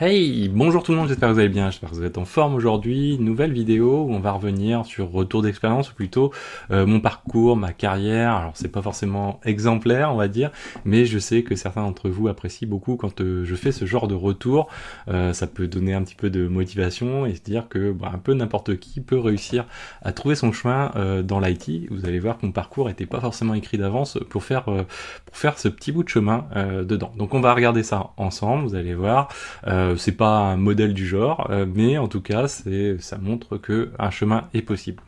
Hey, bonjour tout le monde, j'espère que vous allez bien, j'espère que vous êtes en forme aujourd'hui. Nouvelle vidéo où on va revenir sur retour d'expérience, ou plutôt mon parcours, ma carrière. Alors c'est pas forcément exemplaire, on va dire, mais je sais que certains d'entre vous apprécient beaucoup quand je fais ce genre de retour. Ça peut donner un petit peu de motivation et se dire que un peu n'importe qui peut réussir à trouver son chemin dans l'IT. Vous allez voir que mon parcours n'était pas forcément écrit d'avance pour faire ce petit bout de chemin dedans. Donc on va regarder ça ensemble, vous allez voir. C'est pas un modèle du genre, mais en tout cas, ça montre que un chemin est possible.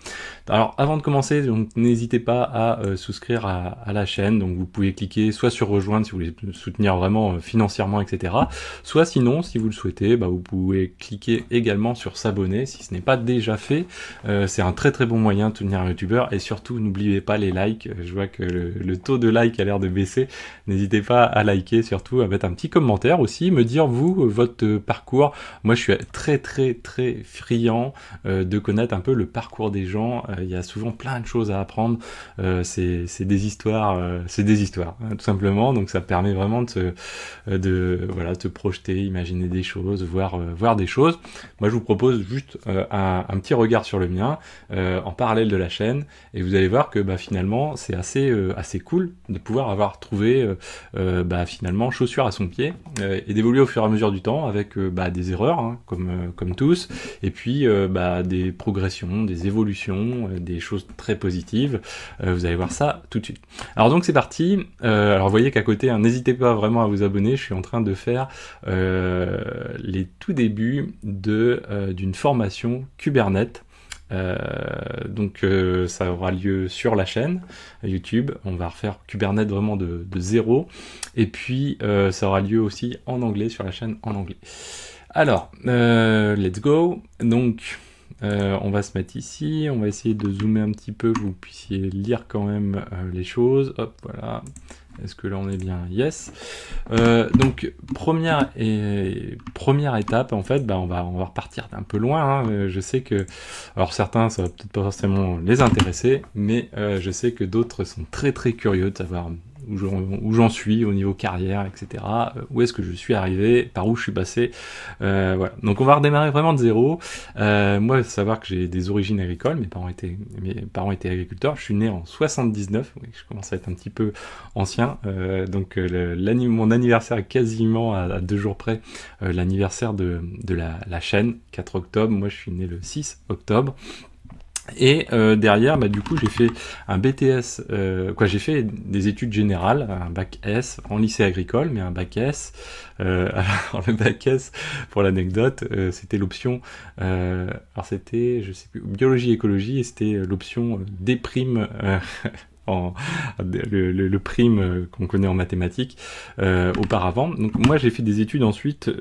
Alors, avant de commencer, donc n'hésitez pas à souscrire à la chaîne. Donc, vous pouvez cliquer soit sur rejoindre si vous voulez soutenir vraiment financièrement, etc. Soit sinon, si vous le souhaitez, vous pouvez cliquer également sur s'abonner si ce n'est pas déjà fait. C'est un très très bon moyen de soutenir un youtubeur et surtout n'oubliez pas les likes. Je vois que le taux de like a l'air de baisser. N'hésitez pas à liker, surtout à mettre un petit commentaire aussi, me dire vous votre parcours. Moi je suis très très très friand de connaître un peu le parcours des gens. Il y a souvent plein de choses à apprendre. C'est des histoires, hein, tout simplement. Donc ça permet vraiment de te projeter, imaginer des choses, voir des choses. Moi je vous propose juste un petit regard sur le mien en parallèle de la chaîne et vous allez voir que finalement c'est assez cool de pouvoir avoir trouvé finalement chaussure à son pied et d'évoluer au fur et à mesure du temps avec des erreurs hein, comme tous et puis des progressions, des évolutions, des choses très positives. Vous allez voir ça tout de suite. Alors donc c'est parti. Alors vous voyez qu'à côté, hein, n'hésitez pas vraiment à vous abonner. Je suis en train de faire les tout débuts d'une formation Kubernetes. Ça aura lieu sur la chaîne YouTube. On va refaire Kubernetes vraiment de zéro. Et puis ça aura lieu aussi en anglais sur la chaîne en anglais. Alors, let's go. Donc, on va se mettre ici. On va essayer de zoomer un petit peu, que vous puissiez lire quand même les choses. Hop, voilà. Est-ce que là on est bien? Yes. Donc première étape en fait, on va repartir d'un peu loin. Hein. Je sais que, alors certains ça va peut-être pas forcément les intéresser, mais je sais que d'autres sont très très curieux de savoir où j'en suis au niveau carrière, etc. Où est-ce que je suis arrivé, par où je suis passé. Voilà. Donc on va redémarrer vraiment de zéro. Moi, il faut savoir que j'ai des origines agricoles. Mes parents étaient agriculteurs. Je suis né en 79. Oui, je commence à être un petit peu ancien. Mon anniversaire est quasiment à 2 jours près. L'anniversaire de la chaîne, 4 octobre. Moi, je suis né le 6 octobre. Et derrière, du coup, j'ai fait un BTS, j'ai fait des études générales, un bac S en lycée agricole, mais un bac S. Alors le bac S, pour l'anecdote, c'était l'option, alors c'était, je sais plus, biologie écologie, et c'était l'option déprime. Le prime qu'on connaît en mathématiques auparavant. Donc moi j'ai fait des études ensuite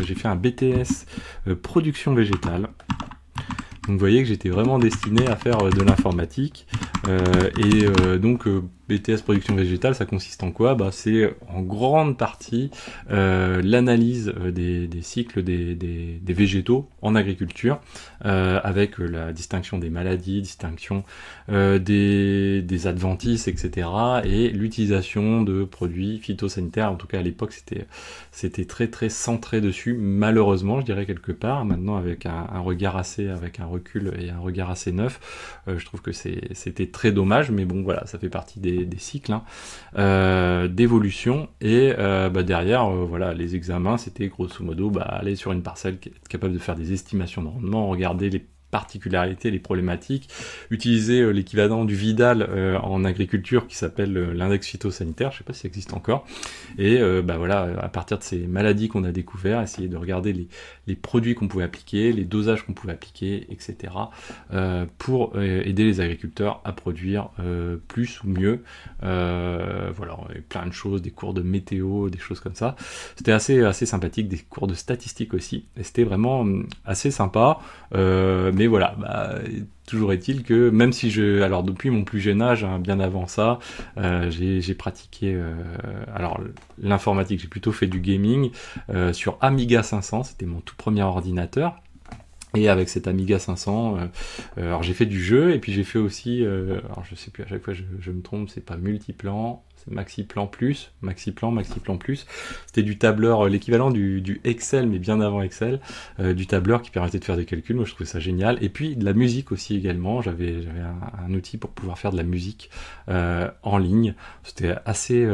j'ai fait un BTS production végétale. Donc vous voyez que j'étais vraiment destiné à faire de l'informatique BTS production végétale, ça consiste en quoi? C'est en grande partie l'analyse des cycles des végétaux en agriculture, avec la distinction des maladies, distinction des adventices, etc. et l'utilisation de produits phytosanitaires. En tout cas à l'époque c'était très très centré dessus, malheureusement je dirais quelque part. Maintenant avec un regard avec un recul et un regard assez neuf, je trouve que c'était très dommage, mais bon voilà, ça fait partie des cycles d'évolution. Et derrière voilà, les examens c'était grosso modo aller sur une parcelle, être capable de faire des estimations de rendement, regarder les particularités, les problématiques, utiliser l'équivalent du Vidal en agriculture qui s'appelle l'index phytosanitaire, je sais pas si ça existe encore, et voilà, à partir de ces maladies qu'on a découvert, essayer de regarder les produits qu'on pouvait appliquer, les dosages qu'on pouvait appliquer, etc. Pour aider les agriculteurs à produire plus ou mieux. Voilà, on avait plein de choses, des cours de météo, des choses comme ça. C'était assez sympathique, des cours de statistiques aussi, et c'était vraiment assez sympa. Mais voilà, toujours est-il que même si alors depuis mon plus jeune âge, hein, bien avant ça, j'ai pratiqué, alors l'informatique, j'ai plutôt fait du gaming sur Amiga 500, c'était mon tout premier ordinateur. Et avec cet Amiga 500, alors j'ai fait du jeu, et puis j'ai fait aussi, alors je sais plus, à chaque fois je me trompe, c'est pas Multiplan, c'est Maxiplan Plus, Maxiplan Plus. C'était du tableur, l'équivalent du Excel, mais bien avant Excel, du tableur qui permettait de faire des calculs. Moi je trouvais ça génial. Et puis de la musique aussi également. J'avais un outil pour pouvoir faire de la musique en ligne. C'était assez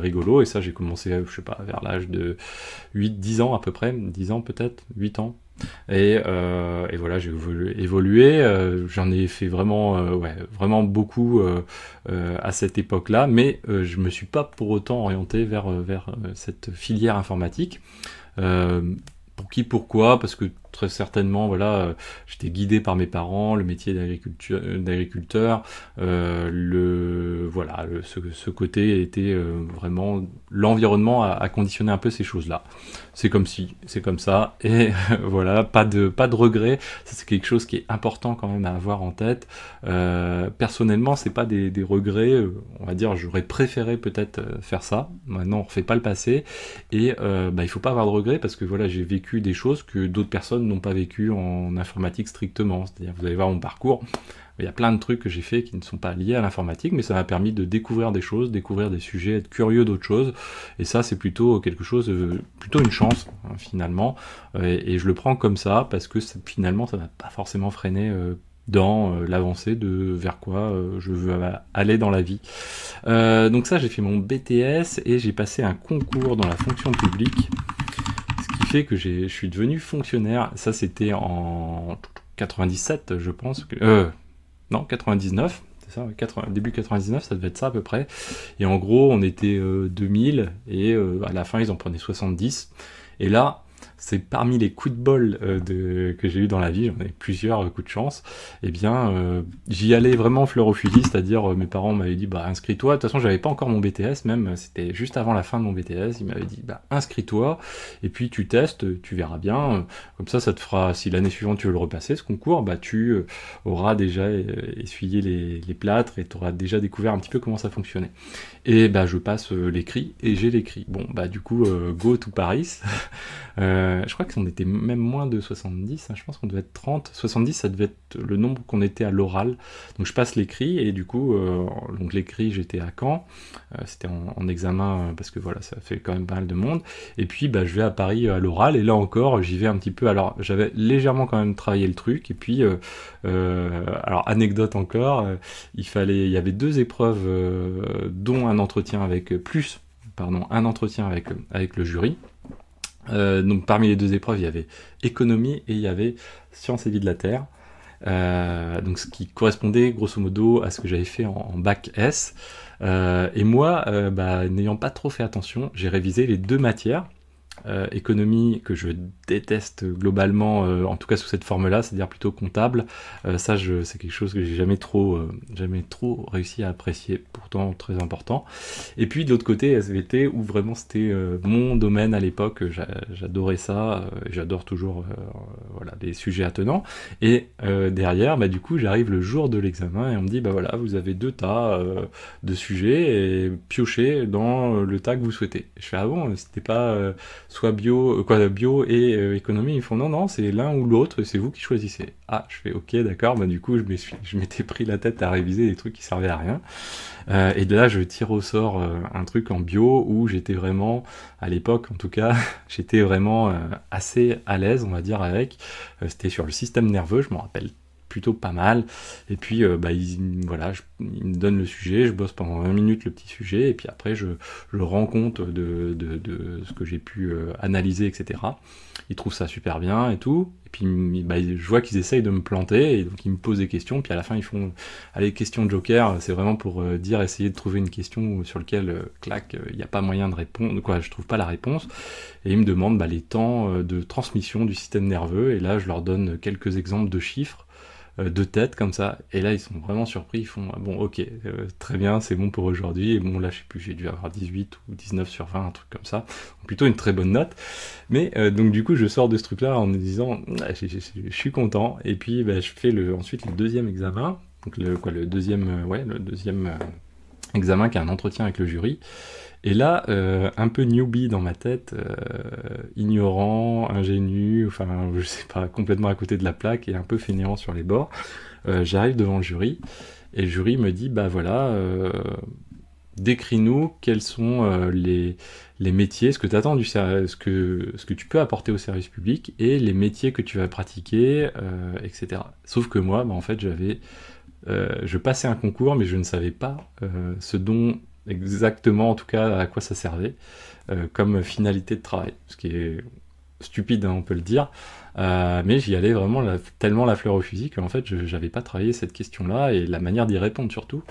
rigolo. Et ça j'ai commencé, je sais pas, vers l'âge de 8-10 ans à peu près, 10 ans peut-être, 8 ans. Et voilà, j'ai évolué, j'en ai fait vraiment, vraiment beaucoup à cette époque-là, mais je me suis pas pour autant orienté vers cette filière informatique. Euh, pour qui, pourquoi? Parce que très certainement, voilà, j'étais guidé par mes parents, le métier d'agriculteur, voilà, ce côté était vraiment l'environnement a conditionné un peu ces choses-là. C'est comme si, c'est comme ça, et voilà, pas de regret. Ça, c'est quelque chose qui est important quand même à avoir en tête. Personnellement, c'est pas des regrets. On va dire, j'aurais préféré peut-être faire ça. Maintenant, on refait pas le passé, et il faut pas avoir de regrets parce que voilà, j'ai vécu des choses que d'autres personnes n'ont pas vécu en informatique strictement. C'est-à-dire, vous allez voir mon parcours, il y a plein de trucs que j'ai fait qui ne sont pas liés à l'informatique, mais ça m'a permis de découvrir des choses, découvrir des sujets, être curieux d'autres choses. Et ça, c'est plutôt quelque chose, plutôt une chance, hein, finalement. Et je le prends comme ça parce que finalement, ça m'a pas forcément freiné dans l'avancée de vers quoi je veux aller dans la vie. Donc ça, j'ai fait mon BTS et j'ai passé un concours dans la fonction publique, que je suis devenu fonctionnaire. Ça, c'était en 97, je pense. Non, 99. C'est ça, début 99, ça devait être ça à peu près. Et en gros, on était 2000 et à la fin, ils en prenaient 70. Et là, c'est parmi les coups de bol que j'ai eu dans la vie, j'en ai plusieurs coups de chance, et bien j'y allais vraiment fleur au fusil, c'est-à-dire mes parents m'avaient dit bah inscris-toi, de toute façon j'avais pas encore mon BTS même, c'était juste avant la fin de mon BTS, ils m'avaient dit bah inscris-toi, et puis tu testes, tu verras bien, comme ça te fera, si l'année suivante tu veux le repasser ce concours, bah tu auras déjà essuyé les plâtres et tu auras déjà découvert un petit peu comment ça fonctionnait. Et bah je passe l'écrit, et j'ai l'écrit. Bon bah du coup go to Paris. Je crois qu'on était même moins de 70, hein, je pense qu'on devait être 30, 70 ça devait être le nombre qu'on était à l'oral. Donc je passe l'écrit et du coup, donc l'écrit j'étais à Caen, c'était en examen parce que voilà ça fait quand même pas mal de monde. Et puis bah, je vais à Paris à l'oral et là encore j'y vais un petit peu, alors j'avais légèrement quand même travaillé le truc et puis, alors anecdote encore, il y avait 2 épreuves dont un entretien avec, un entretien avec le jury. Donc parmi les 2 épreuves, il y avait économie et il y avait sciences et vie de la Terre. Donc ce qui correspondait grosso modo à ce que j'avais fait en bac S. Et moi, n'ayant pas trop fait attention, j'ai révisé les 2 matières. Économie que je déteste globalement, en tout cas sous cette forme-là, c'est-à-dire plutôt comptable. C'est quelque chose que j'ai jamais trop réussi à apprécier, pourtant très important. Et puis de l'autre côté, SVT, où vraiment c'était mon domaine à l'époque, j'adorais ça, j'adore toujours voilà, les sujets attenants. Et derrière, du coup, j'arrive le jour de l'examen et on me dit, voilà, vous avez 2 tas de sujets et piochez dans le tas que vous souhaitez. Je fais, ah bon, c'était pas soit bio et économie, ils font non, c'est l'un ou l'autre, c'est vous qui choisissez. Ah, je fais ok, d'accord, du coup, je m'étais pris la tête à réviser des trucs qui servaient à rien. Et de là, je tire au sort un truc en bio où j'étais vraiment, à l'époque en tout cas, j'étais vraiment assez à l'aise, on va dire, avec. C'était sur le système nerveux, je m'en rappelle plutôt pas mal, et puis il me donne le sujet, je bosse pendant 20 minutes le petit sujet, et puis après je rends compte de ce que j'ai pu analyser, etc. Ils trouvent ça super bien et tout, et puis je vois qu'ils essayent de me planter, et donc ils me posent des questions, puis à la fin ils font, allez, question joker, c'est vraiment pour essayer de trouver une question sur laquelle, il n'y a pas moyen de répondre, je trouve pas la réponse, et ils me demandent les temps de transmission du système nerveux, et là je leur donne quelques exemples de chiffres, de tête comme ça, et là ils sont vraiment surpris, ils font bon ok, très bien, c'est bon pour aujourd'hui, et bon là je sais plus, j'ai dû avoir 18 ou 19 sur 20, un truc comme ça, donc plutôt une très bonne note, mais donc du coup je sors de ce truc là en me disant je suis content, et puis je fais ensuite le 2e examen, donc le deuxième examen qui est un entretien avec le jury. Et là, un peu newbie dans ma tête, ignorant, ingénu, enfin, je sais pas, complètement à côté de la plaque et un peu fainéant sur les bords, j'arrive devant le jury, et le jury me dit, bah voilà, décris-nous quels sont les métiers, ce que tu attends ce que tu peux apporter au service public et les métiers que tu vas pratiquer, etc. Sauf que moi, bah, en fait, je passais un concours, mais je ne savais pas ce dont exactement, en tout cas, à quoi ça servait comme finalité de travail. Ce qui est stupide, hein, on peut le dire. Mais j'y allais vraiment tellement la fleur au fusil qu'en fait, je n'avais pas travaillé cette question-là et la manière d'y répondre surtout.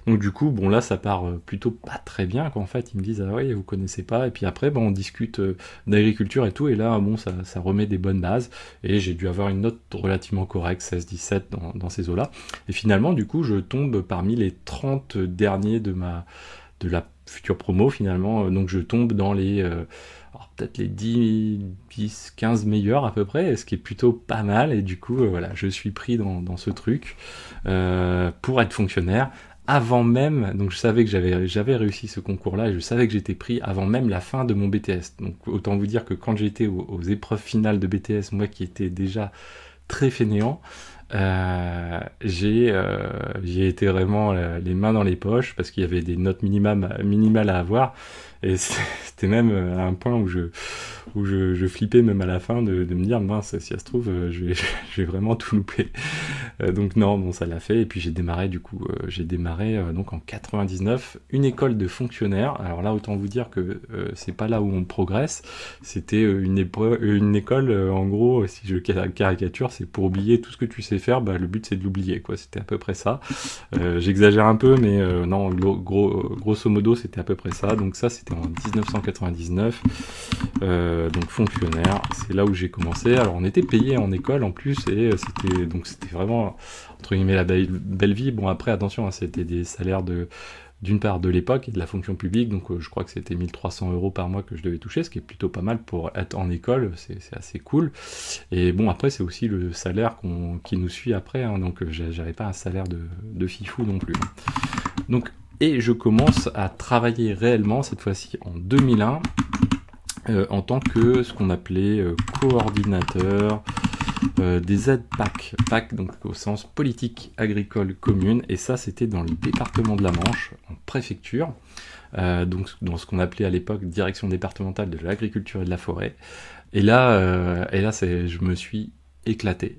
Donc du coup, bon là, ça part plutôt pas très bien, qu'en fait, ils me disent, ah oui, vous connaissez pas, et puis après, bon, on discute d'agriculture et tout, et là, bon, ça remet des bonnes bases, et j'ai dû avoir une note relativement correcte, 16-17 dans ces eaux-là. Et finalement, du coup, je tombe parmi les 30 derniers de la future promo, finalement, donc je tombe dans alors peut-être les 10, 15 meilleurs à peu près, ce qui est plutôt pas mal, et du coup, voilà, je suis pris dans ce truc pour être fonctionnaire, avant même, donc je savais que j'avais réussi ce concours-là, et je savais que j'étais pris avant même la fin de mon BTS. Donc autant vous dire que quand j'étais aux épreuves finales de BTS, moi qui étais déjà très fainéant, j'ai été vraiment les mains dans les poches, parce qu'il y avait des notes minimales à avoir, et c'était même à un point où je flippais même à la fin de me dire, mince, si ça se trouve, je vais vraiment tout louper. Donc non, bon, ça l'a fait, et puis j'ai démarré donc en 99, une école de fonctionnaire. Alors là, autant vous dire que c'est pas là où on progresse, c'était une école, en gros, si je caricature, c'est pour oublier tout ce que tu sais faire, bah, le but c'est de l'oublier, quoi, c'était à peu près ça. J'exagère un peu, mais non, grosso modo, c'était à peu près ça. Donc ça, c'était en 1999, donc fonctionnaire, c'est là où j'ai commencé. Alors on était payé en école en plus, et c'était vraiment entre guillemets la belle vie. Bon, après attention, hein, c'était des salaires d'une part de l'époque et de la fonction publique, donc je crois que c'était 1300 € par mois que je devais toucher, ce qui est plutôt pas mal pour être en école, c'est assez cool. Et bon, après c'est aussi le salaire qui nous suit après, hein, donc j'avais pas un salaire de fifou non plus. Donc, et je commence à travailler réellement cette fois-ci en 2001 en tant que ce qu'on appelait coordinateur des aides PAC, donc au sens politique agricole commune, et ça c'était dans le département de la Manche, en préfecture, donc dans ce qu'on appelait à l'époque direction départementale de l'agriculture et de la forêt. Et là je me suis éclaté.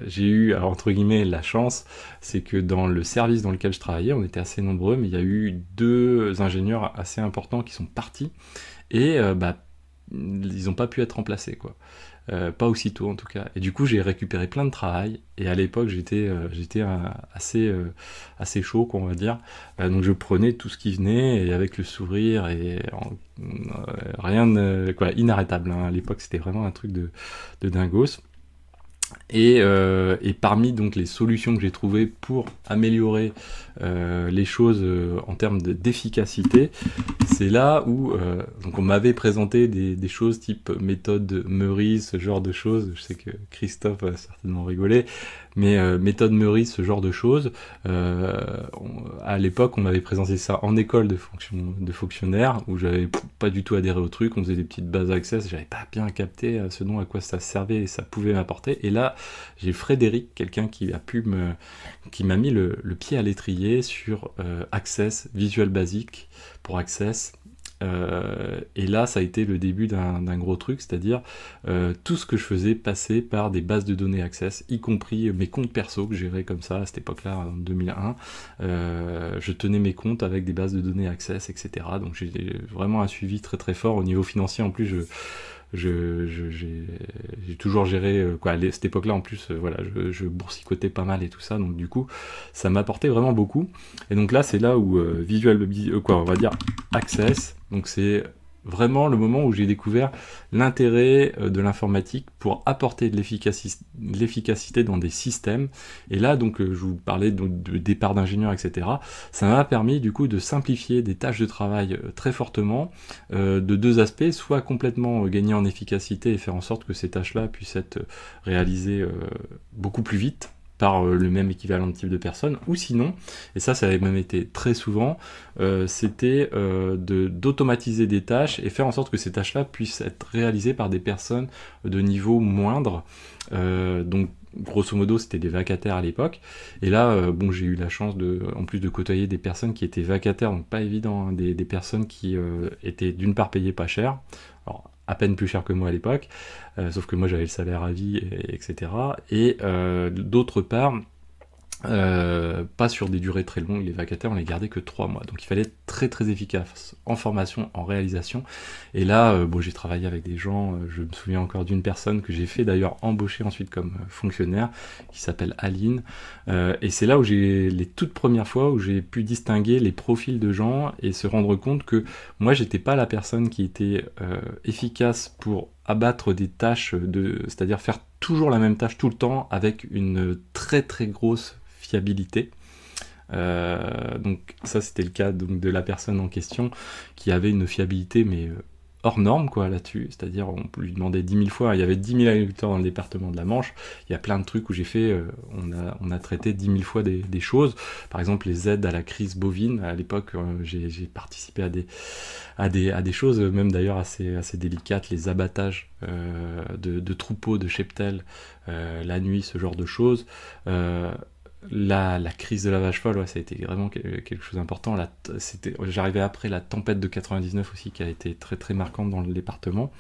J'ai eu, alors, entre guillemets, la chance, c'est que dans le service dans lequel je travaillais, on était assez nombreux, mais il y a eu 2 ingénieurs assez importants qui sont partis, et bah, ils n'ont pas pu être remplacés, quoi. Pas aussitôt en tout cas. Et du coup j'ai récupéré plein de travail, et à l'époque j'étais assez chaud, quoi, on va dire. Donc je prenais tout ce qui venait, et avec le sourire, et rien de quoi, inarrêtable, hein. À l'époque c'était vraiment un truc de dingos. Et parmi donc les solutions que j'ai trouvées pour améliorer les choses en termes d'efficacité, c'est là où donc on m'avait présenté des choses type méthode Meurice, ce genre de choses. Je sais que Christophe a certainement rigolé, mais méthode Meurice, ce genre de choses. À l'époque, on m'avait présenté ça en école de fonctionnaire, où j'avais pas du tout adhéré au truc. On faisait des petites bases access, j'avais pas bien capté ce dont à quoi ça servait et ça pouvait m'apporter. Et là, j'ai Frédéric, quelqu'un qui m'a mis le pied à l'étrier sur Access, Visual Basic pour Access. Et là, ça a été le début d'un gros truc, c'est-à-dire tout ce que je faisais passait par des bases de données Access, y compris mes comptes perso que je gérais comme ça à cette époque-là, en 2001. Je tenais mes comptes avec des bases de données Access, etc. Donc j'ai vraiment un suivi très très fort au niveau financier. En plus, j'ai toujours géré quoi, à cette époque-là. En plus, voilà, je boursicotais pas mal et tout ça, donc du coup ça m'apportait vraiment beaucoup. Et donc là, c'est là où on va dire Access, donc c'est vraiment le moment où j'ai découvert l'intérêt de l'informatique pour apporter de l'efficacité dans des systèmes. Et là, donc, je vous parlais de départ d'ingénieur, etc. Ça m'a permis, du coup, de simplifier des tâches de travail très fortement, de 2 aspects, soit complètement gagner en efficacité et faire en sorte que ces tâches-là puissent être réalisées beaucoup plus vite, par le même équivalent de type de personne, ou sinon, et ça avait même été très souvent, c'était d'automatiser des tâches et faire en sorte que ces tâches-là puissent être réalisées par des personnes de niveau moindre. Donc grosso modo c'était des vacataires à l'époque, et là bon, j'ai eu la chance en plus de côtoyer des personnes qui étaient vacataires, donc pas évident, hein, des personnes qui étaient d'une part payées pas cher, alors à peine plus cher que moi à l'époque, sauf que moi j'avais le salaire à vie, etc. Et d'autre part, pas sur des durées très longues, les vacataires on les gardait que 3 mois, donc il fallait être très très efficace en formation, en réalisation. Et là bon, j'ai travaillé avec des gens, je me souviens encore d'une personne que j'ai fait d'ailleurs embaucher ensuite comme fonctionnaire, qui s'appelle Aline, et c'est là où j'ai les toutes premières fois où j'ai pu distinguer les profils de gens et se rendre compte que moi j'étais pas la personne qui était efficace pour abattre des tâches, c'est-à-dire faire toujours la même tâche tout le temps avec une très très grosse fiabilité. Donc ça c'était le cas donc, de la personne en question qui avait une fiabilité mais hors norme quoi là-dessus, c'est-à-dire on peut lui demander 10 000 fois, il y avait 10 000 agriculteurs dans le département de la Manche, il y a plein de trucs où j'ai fait, on a traité 10 000 fois des choses, par exemple les aides à la crise bovine, à l'époque j'ai participé à des choses même d'ailleurs assez délicates, les abattages de troupeaux de cheptel la nuit, ce genre de choses. La crise de la vache folle, ouais, ça a été vraiment quelque chose d'important. J'arrivais après la tempête de 99 aussi, qui a été très très marquante dans le département.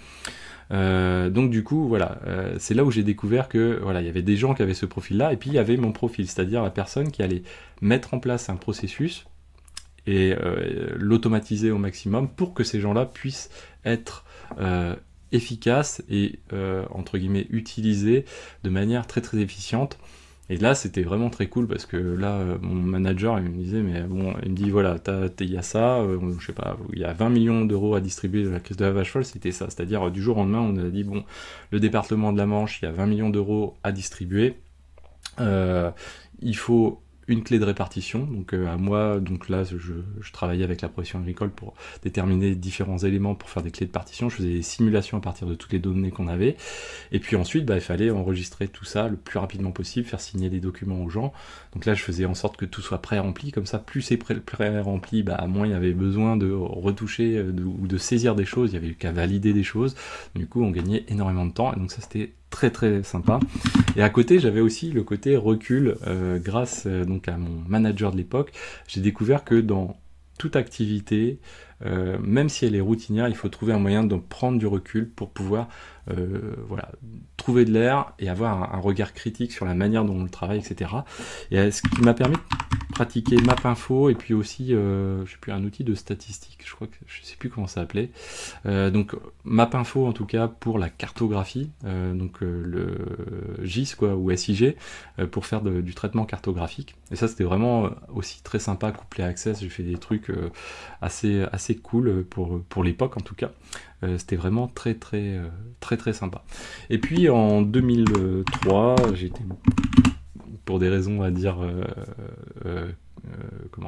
Donc du coup, voilà, c'est là où j'ai découvert que voilà, il y avait des gens qui avaient ce profil-là, et puis il y avait mon profil, c'est-à-dire la personne qui allait mettre en place un processus et l'automatiser au maximum pour que ces gens-là puissent être efficaces et entre guillemets utilisés de manière très très efficiente. Et là, c'était vraiment très cool parce que là, mon manager, il me disait, mais bon, il me dit, voilà, il y a ça, je sais pas, il y a 20 millions d'euros à distribuer de la crise de la vache folle, c'était ça. C'est-à-dire, du jour au lendemain, on a dit, bon, le département de la Manche, il y a 20 millions d'euros à distribuer, il faut une clé de répartition, donc à moi, donc là je travaillais avec la profession agricole pour déterminer différents éléments pour faire des clés de partition, je faisais des simulations à partir de toutes les données qu'on avait, et puis ensuite il fallait enregistrer tout ça le plus rapidement possible, faire signer des documents aux gens, donc là je faisais en sorte que tout soit pré-rempli, comme ça plus c'est pré-rempli, moins il y avait besoin de retoucher ou de saisir des choses, il y avait qu'à valider des choses, du coup on gagnait énormément de temps, et donc ça c'était très très sympa. Et à côté, j'avais aussi le côté recul, grâce donc à mon manager de l'époque, j'ai découvert que dans toute activité, même si elle est routinière, il faut trouver un moyen de prendre du recul pour pouvoir voilà, trouver de l'air et avoir un regard critique sur la manière dont on le travaille, etc. Et ce qui m'a permis de pratiquer MapInfo et puis aussi, je sais plus, un outil de statistique, je crois que je sais plus comment ça s'appelait. Donc MapInfo en tout cas pour la cartographie, donc le GIS quoi, ou SIG, pour faire du traitement cartographique. Et ça c'était vraiment aussi très sympa, couplé à Access, j'ai fait des trucs assez cool pour l'époque en tout cas. C'était vraiment très sympa. Et puis en 2003, j'étais pour des raisons à dire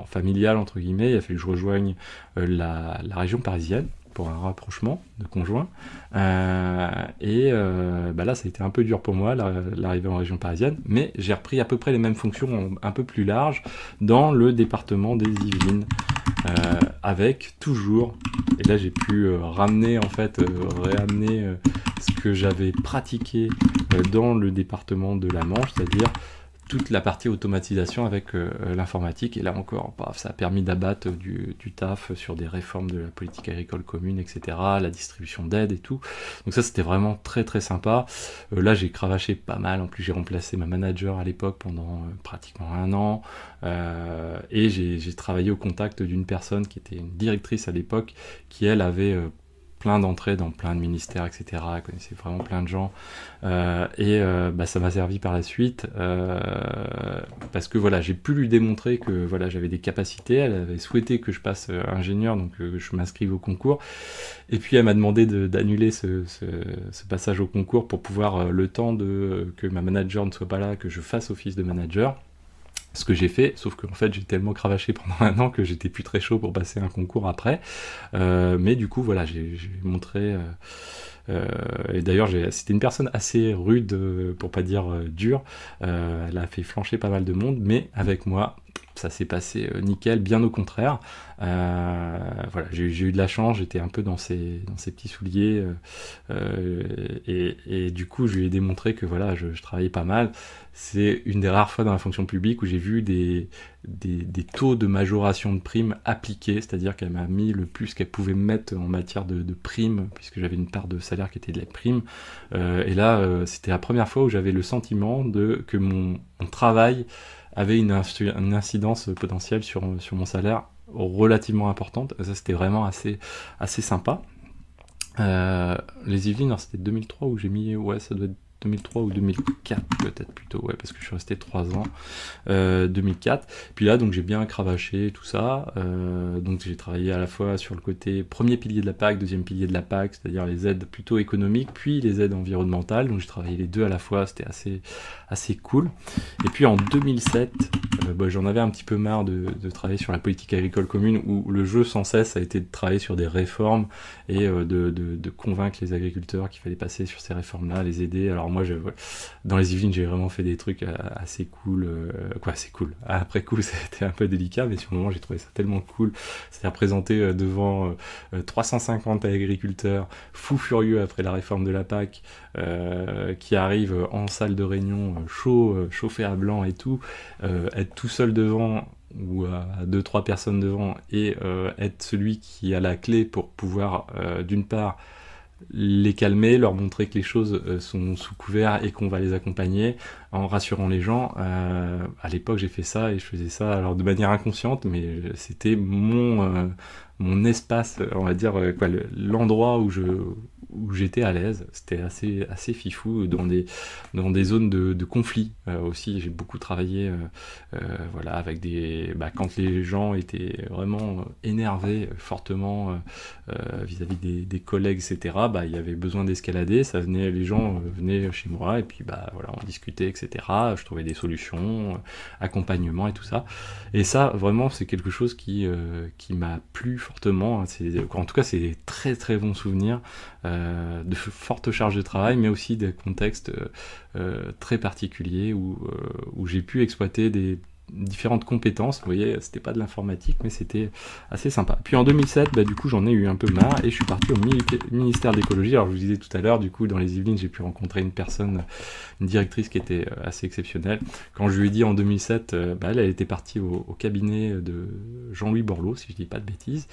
familiales entre guillemets, il a fallu que je rejoigne la région parisienne pour un rapprochement de conjoints. Là, ça a été un peu dur pour moi, l'arrivée en région parisienne, mais j'ai repris à peu près les mêmes fonctions un peu plus larges dans le département des Yvelines, avec toujours, et là j'ai pu réamener ce que j'avais pratiqué dans le département de la Manche, c'est-à-dire toute la partie automatisation avec l'informatique, et là encore, ça a permis d'abattre du taf sur des réformes de la politique agricole commune, etc., la distribution d'aide et tout, donc ça c'était vraiment très sympa. Là j'ai cravaché pas mal, en plus j'ai remplacé ma manager à l'époque pendant pratiquement 1 an, et j'ai travaillé au contact d'une personne qui était une directrice à l'époque, qui elle avait plein d'entrées dans plein de ministères, etc. Elle connaissait vraiment plein de gens. Ça m'a servi par la suite, parce que voilà, j'ai pu lui démontrer que voilà, j'avais des capacités. Elle avait souhaité que je passe ingénieur, donc je m'inscrive au concours. Et puis elle m'a demandé d'annuler ce passage au concours pour pouvoir, le temps que ma manager ne soit pas là, que je fasse office de manager. Ce que j'ai fait, sauf qu'en fait j'ai tellement cravaché pendant 1 an que j'étais plus très chaud pour passer un concours après, mais du coup voilà, j'ai montré Et d'ailleurs, c'était une personne assez rude, pour pas dire dure. Elle a fait flancher pas mal de monde, mais avec moi, ça s'est passé nickel, bien au contraire. Voilà, j'ai eu de la chance, j'étais un peu dans ses petits souliers, et du coup, je lui ai démontré que voilà, je travaillais pas mal. C'est une des rares fois dans la fonction publique où j'ai vu des taux de majoration de primes appliqués, c'est-à-dire qu'elle m'a mis le plus qu'elle pouvait mettre en matière de primes, puisque j'avais une part de salaire qui était de la prime. Et là, c'était la première fois où j'avais le sentiment que mon travail avait une incidence potentielle sur mon salaire relativement importante. Ça, c'était vraiment assez sympa. Les Yvelines, c'était 2003 où j'ai mis... Ouais, ça doit être 2003 ou 2004 peut-être plutôt, ouais, parce que je suis resté 3 ans, 2004. Puis là, donc j'ai bien cravaché tout ça, donc j'ai travaillé à la fois sur le côté premier pilier de la PAC, deuxième pilier de la PAC, c'est-à-dire les aides plutôt économiques, puis les aides environnementales, donc j'ai travaillé les deux à la fois, c'était assez cool. Et puis en 2007, j'en avais un petit peu marre de travailler sur la politique agricole commune, où le jeu sans cesse a été de travailler sur des réformes, et de convaincre les agriculteurs qu'il fallait passer sur ces réformes-là, les aider. Alors moi, dans les Yvelines, j'ai vraiment fait des trucs assez cool, assez cool. Après coup, c'était un peu délicat, mais sur le moment, j'ai trouvé ça tellement cool. C'est-à-dire présenter devant 350 agriculteurs fous furieux après la réforme de la PAC, qui arrivent en salle de réunion, chauffés à blanc et tout, être tout seul devant, ou à 2-3 personnes devant, et être celui qui a la clé pour pouvoir, d'une part, les calmer, leur montrer que les choses sont sous couvert et qu'on va les accompagner en rassurant les gens. À l'époque, j'ai fait ça, et je faisais ça alors de manière inconsciente, mais c'était mon espace, on va dire, l'endroit où j'étais à l'aise. C'était assez fifou dans des zones de conflit aussi. J'ai beaucoup travaillé, voilà, avec quand les gens étaient vraiment énervés fortement vis-à-vis des collègues, etc. Il y avait besoin d'escalader. Les gens venaient chez moi, et puis voilà, on discutait, etc. Je trouvais des solutions, accompagnement et tout ça. Et ça, vraiment, c'est quelque chose qui m'a plu fortement. En tout cas, c'est des très très bons souvenirs, de fortes charges de travail, mais aussi des contextes très particuliers où j'ai pu exploiter des différentes compétences. Vous voyez, c'était pas de l'informatique, mais c'était assez sympa. Puis en 2007, du coup, j'en ai eu un peu marre, et je suis parti au ministère d'écologie. Alors je vous disais tout à l'heure, du coup, dans les Yvelines, j'ai pu rencontrer une directrice qui était assez exceptionnelle. Quand je lui ai dit en 2007, elle était partie au cabinet de Jean-Louis Borloo, si je dis pas de bêtises.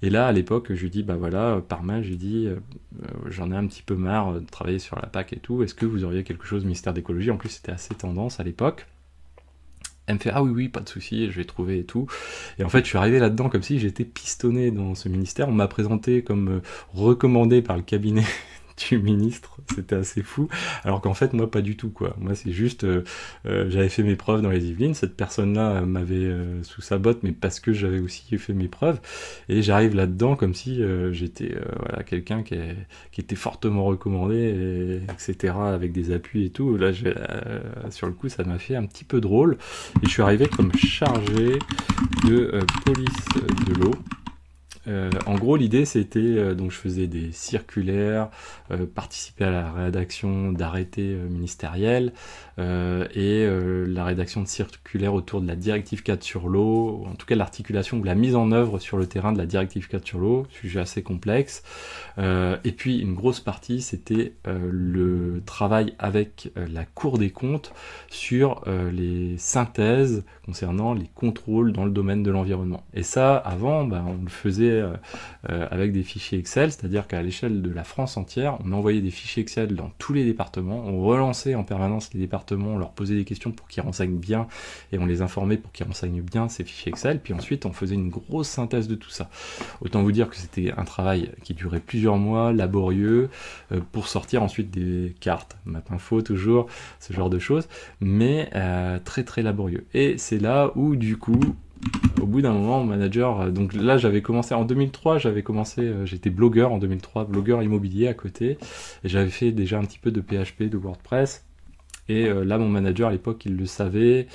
Et là, à l'époque, je lui dis, voilà, par mail, je lui dis, j'en ai un petit peu marre de travailler sur la PAC et tout, est-ce que vous auriez quelque chose ministère d'écologie? En plus, c'était assez tendance à l'époque. Elle me fait, ah oui, pas de souci, je vais trouver et tout. Et en fait, je suis arrivé là-dedans comme si j'étais pistonné dans ce ministère. On m'a présenté comme recommandé par le cabinet du ministre, c'était assez fou, alors qu'en fait moi pas du tout, quoi. Moi c'est juste, j'avais fait mes preuves dans les Yvelines, cette personne-là m'avait sous sa botte, mais parce que j'avais aussi fait mes preuves, et j'arrive là-dedans comme si j'étais voilà, quelqu'un qui était fortement recommandé, etc., avec des appuis et tout. Là sur le coup ça m'a fait un petit peu drôle, et je suis arrivé comme chargé de police de l'eau. En gros, l'idée c'était, donc je faisais des circulaires, participer à la rédaction d'arrêtés ministériels, et la rédaction de circulaires autour de la directive 4 sur l'eau, en tout cas l'articulation ou la mise en œuvre sur le terrain de la directive 4 sur l'eau, sujet assez complexe. Et puis une grosse partie c'était le travail avec la Cour des comptes sur les synthèses concernant les contrôles dans le domaine de l'environnement. Et ça, avant, on le faisait avec des fichiers Excel, c'est-à-dire qu'à l'échelle de la France entière, on envoyait des fichiers Excel dans tous les départements, on relançait en permanence les départements, on leur posait des questions pour qu'ils renseignent bien, et on les informait pour qu'ils renseignent bien ces fichiers Excel, puis ensuite on faisait une grosse synthèse de tout ça. Autant vous dire que c'était un travail qui durait plusieurs mois, laborieux, pour sortir ensuite des cartes, MapInfo toujours, ce genre de choses, mais très très laborieux. Et c'est là où du coup, au bout d'un moment, mon manager, donc là j'avais commencé en 2003, j'étais blogueur en 2003, blogueur immobilier à côté, et j'avais fait déjà un petit peu de PHP, de WordPress, et là mon manager à l'époque il le savait,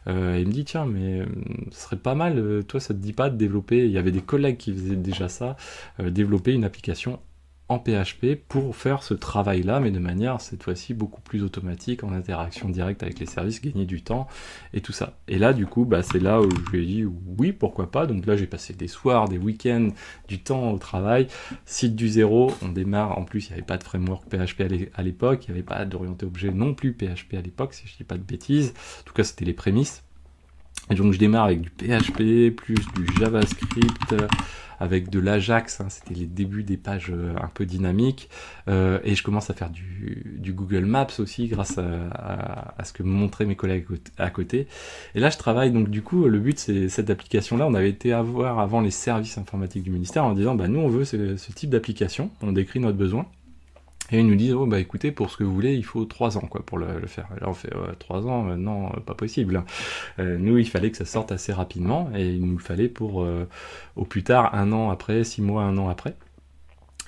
il me dit tiens mais ce serait pas mal, toi ça te dit pas de développer, il y avait des collègues qui faisaient déjà ça, développer une application en PHP pour faire ce travail-là, mais de manière cette fois-ci beaucoup plus automatique, en interaction directe avec les services, gagner du temps et tout ça. Et là, du coup, c'est là où je lui ai dit oui, pourquoi pas. Donc là, j'ai passé des soirs, des week-ends, du temps au travail, site du zéro, on démarre. En plus, il n'y avait pas de framework PHP à l'époque, il n'y avait pas d'orienté objet non plus PHP à l'époque, si je dis pas de bêtises. En tout cas, c'était les prémices. Et donc je démarre avec du PHP, plus du JavaScript, avec de l'Ajax, hein, c'était les débuts des pages un peu dynamiques, et je commence à faire du Google Maps aussi, grâce à ce que me montraient mes collègues à côté. Et là je travaille, donc du coup le but c'est cette application-là, on avait été voir avant les services informatiques du ministère en disant nous on veut ce type d'application, on décrit notre besoin. Et ils nous disent, écoutez, pour ce que vous voulez, il faut 3 ans quoi, pour le faire. Et là, on fait 3 ans, non, pas possible. Nous, il fallait que ça sorte assez rapidement, et il nous fallait pour, au plus tard, 1 an après, 6 mois, 1 an après.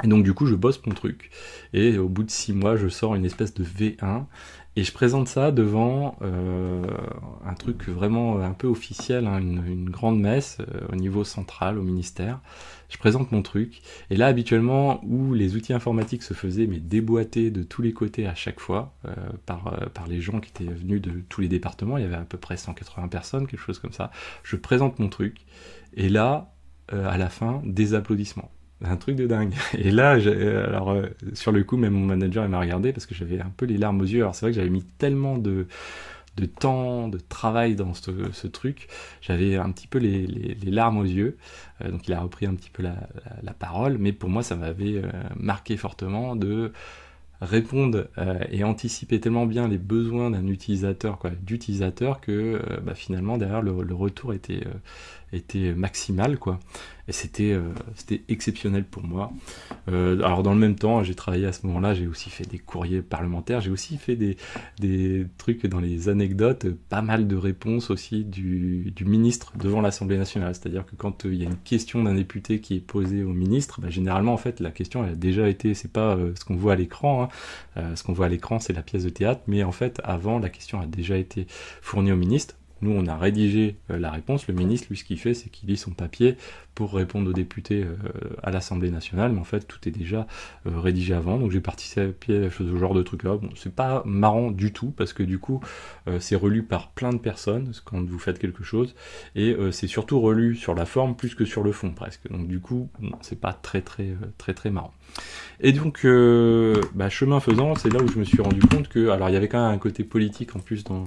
Et donc, du coup, je bosse mon truc. Et au bout de 6 mois, je sors une espèce de V1, et je présente ça devant un truc vraiment un peu officiel, hein, une grande messe au niveau central, au ministère. Je présente mon truc, et là habituellement où les outils informatiques se faisaient déboîter de tous les côtés à chaque fois par les gens qui étaient venus de tous les départements, il y avait à peu près 180 personnes, quelque chose comme ça, je présente mon truc, et là, à la fin, des applaudissements. Un truc de dingue. Et là, sur le coup, même mon manager il m'a regardé parce que j'avais un peu les larmes aux yeux. Alors c'est vrai que j'avais mis tellement de temps, de travail dans ce truc, j'avais un petit peu les larmes aux yeux, donc il a repris un petit peu la parole, mais pour moi ça m'avait marqué fortement de répondre et anticiper tellement bien les besoins d'un utilisateur, d'utilisateur, que finalement derrière le retour était maximal, quoi. Et c'était exceptionnel pour moi. Alors dans le même temps, j'ai travaillé à ce moment-là, j'ai aussi fait des courriers parlementaires, j'ai aussi fait des trucs dans les anecdotes, pas mal de réponses aussi du ministre devant l'Assemblée nationale. C'est-à-dire que quand il y a une question d'un député qui est posée au ministre, généralement en fait la question elle a déjà été, c'est pas ce qu'on voit à l'écran, hein. Ce qu'on voit à l'écran c'est la pièce de théâtre, mais en fait avant la question a déjà été fournie au ministre. Nous, on a rédigé la réponse. Le ministre, lui, ce qu'il fait, c'est qu'il lit son papier pour répondre aux députés à l'Assemblée nationale. Mais en fait, tout est déjà rédigé avant. Donc, j'ai participé à ce genre de truc-là. Bon, c'est pas marrant du tout, parce que du coup, c'est relu par plein de personnes quand vous faites quelque chose. Et c'est surtout relu sur la forme plus que sur le fond, presque. Donc, du coup, c'est pas très marrant. Et donc, chemin faisant, c'est là où je me suis rendu compte que... Alors, il y avait quand même un côté politique en plus dans...